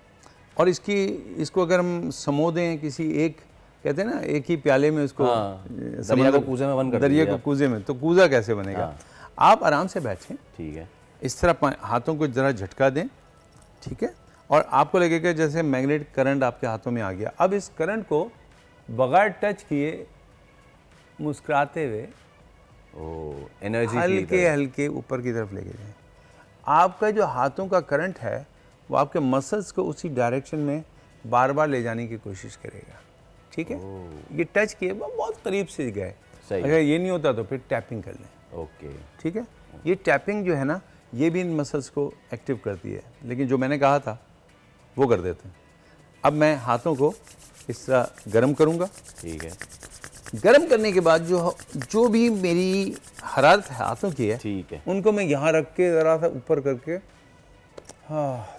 और इसको अगर हम समो दें किसी एक, कहते हैं ना एक ही प्याले में उसको, दरिया को कूजे में बन कर, दरिया को कूजे में, तो कूजा कैसे बनेगा। आप आराम से बैठें, ठीक है, इस तरह हाथों को जरा झटका दें, ठीक है, और आपको लगेगा जैसे मैग्नेटिक करंट आपके हाथों में आ गया। अब इस करंट को बगैर टच किए मुस्कुराते हुए एनर्जी हल्के हल्के ऊपर की तरफ लेके जाएं। आपका जो हाथों का करंट है वो आपके मसल्स को उसी डायरेक्शन में बार बार ले जाने की कोशिश करेगा। ठीक है, ये टच किए बहुत करीब से गए, अगर ये नहीं होता तो फिर टैपिंग कर लें। ओके, ठीक है, ये टैपिंग जो है ना, ये भी इन मसल्स को एक्टिव करती है, लेकिन जो मैंने कहा था वो कर देते हैं। अब मैं हाथों को इस तरह गर्म करूँगा। ठीक है, गर्म करने के बाद जो भी मेरी हरारत हाथों की है, ठीक है, उनको मैं यहाँ रख के ज़रा सा ऊपर करके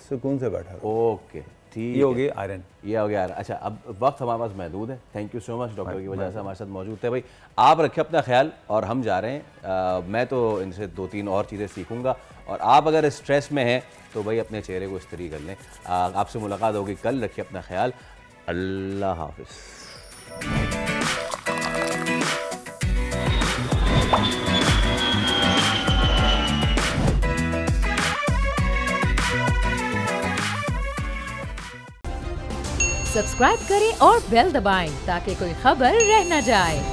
सुकून से बैठा। ओके, ठीक, ये हो गया आयरन, ये हो गया। अच्छा, अब वक्त हमारे पास महदूद है। Thank you so much doctor की वजह से हमारे साथ मौजूद थे। भाई आप रखें अपना ख्याल, और हम जा रहे हैं। मैं तो इनसे 2-3 और चीज़ें सीखूंगा, और आप अगर स्ट्रेस में हैं तो भाई अपने चेहरे को इस्त्री कर लें। आपसे मुलाकात होगी कल, रखिए अपना ख्याल। अल्लाह हाफिज़। सब्सक्राइब करें और बेल दबाएं ताकि कोई खबर रह न जाए।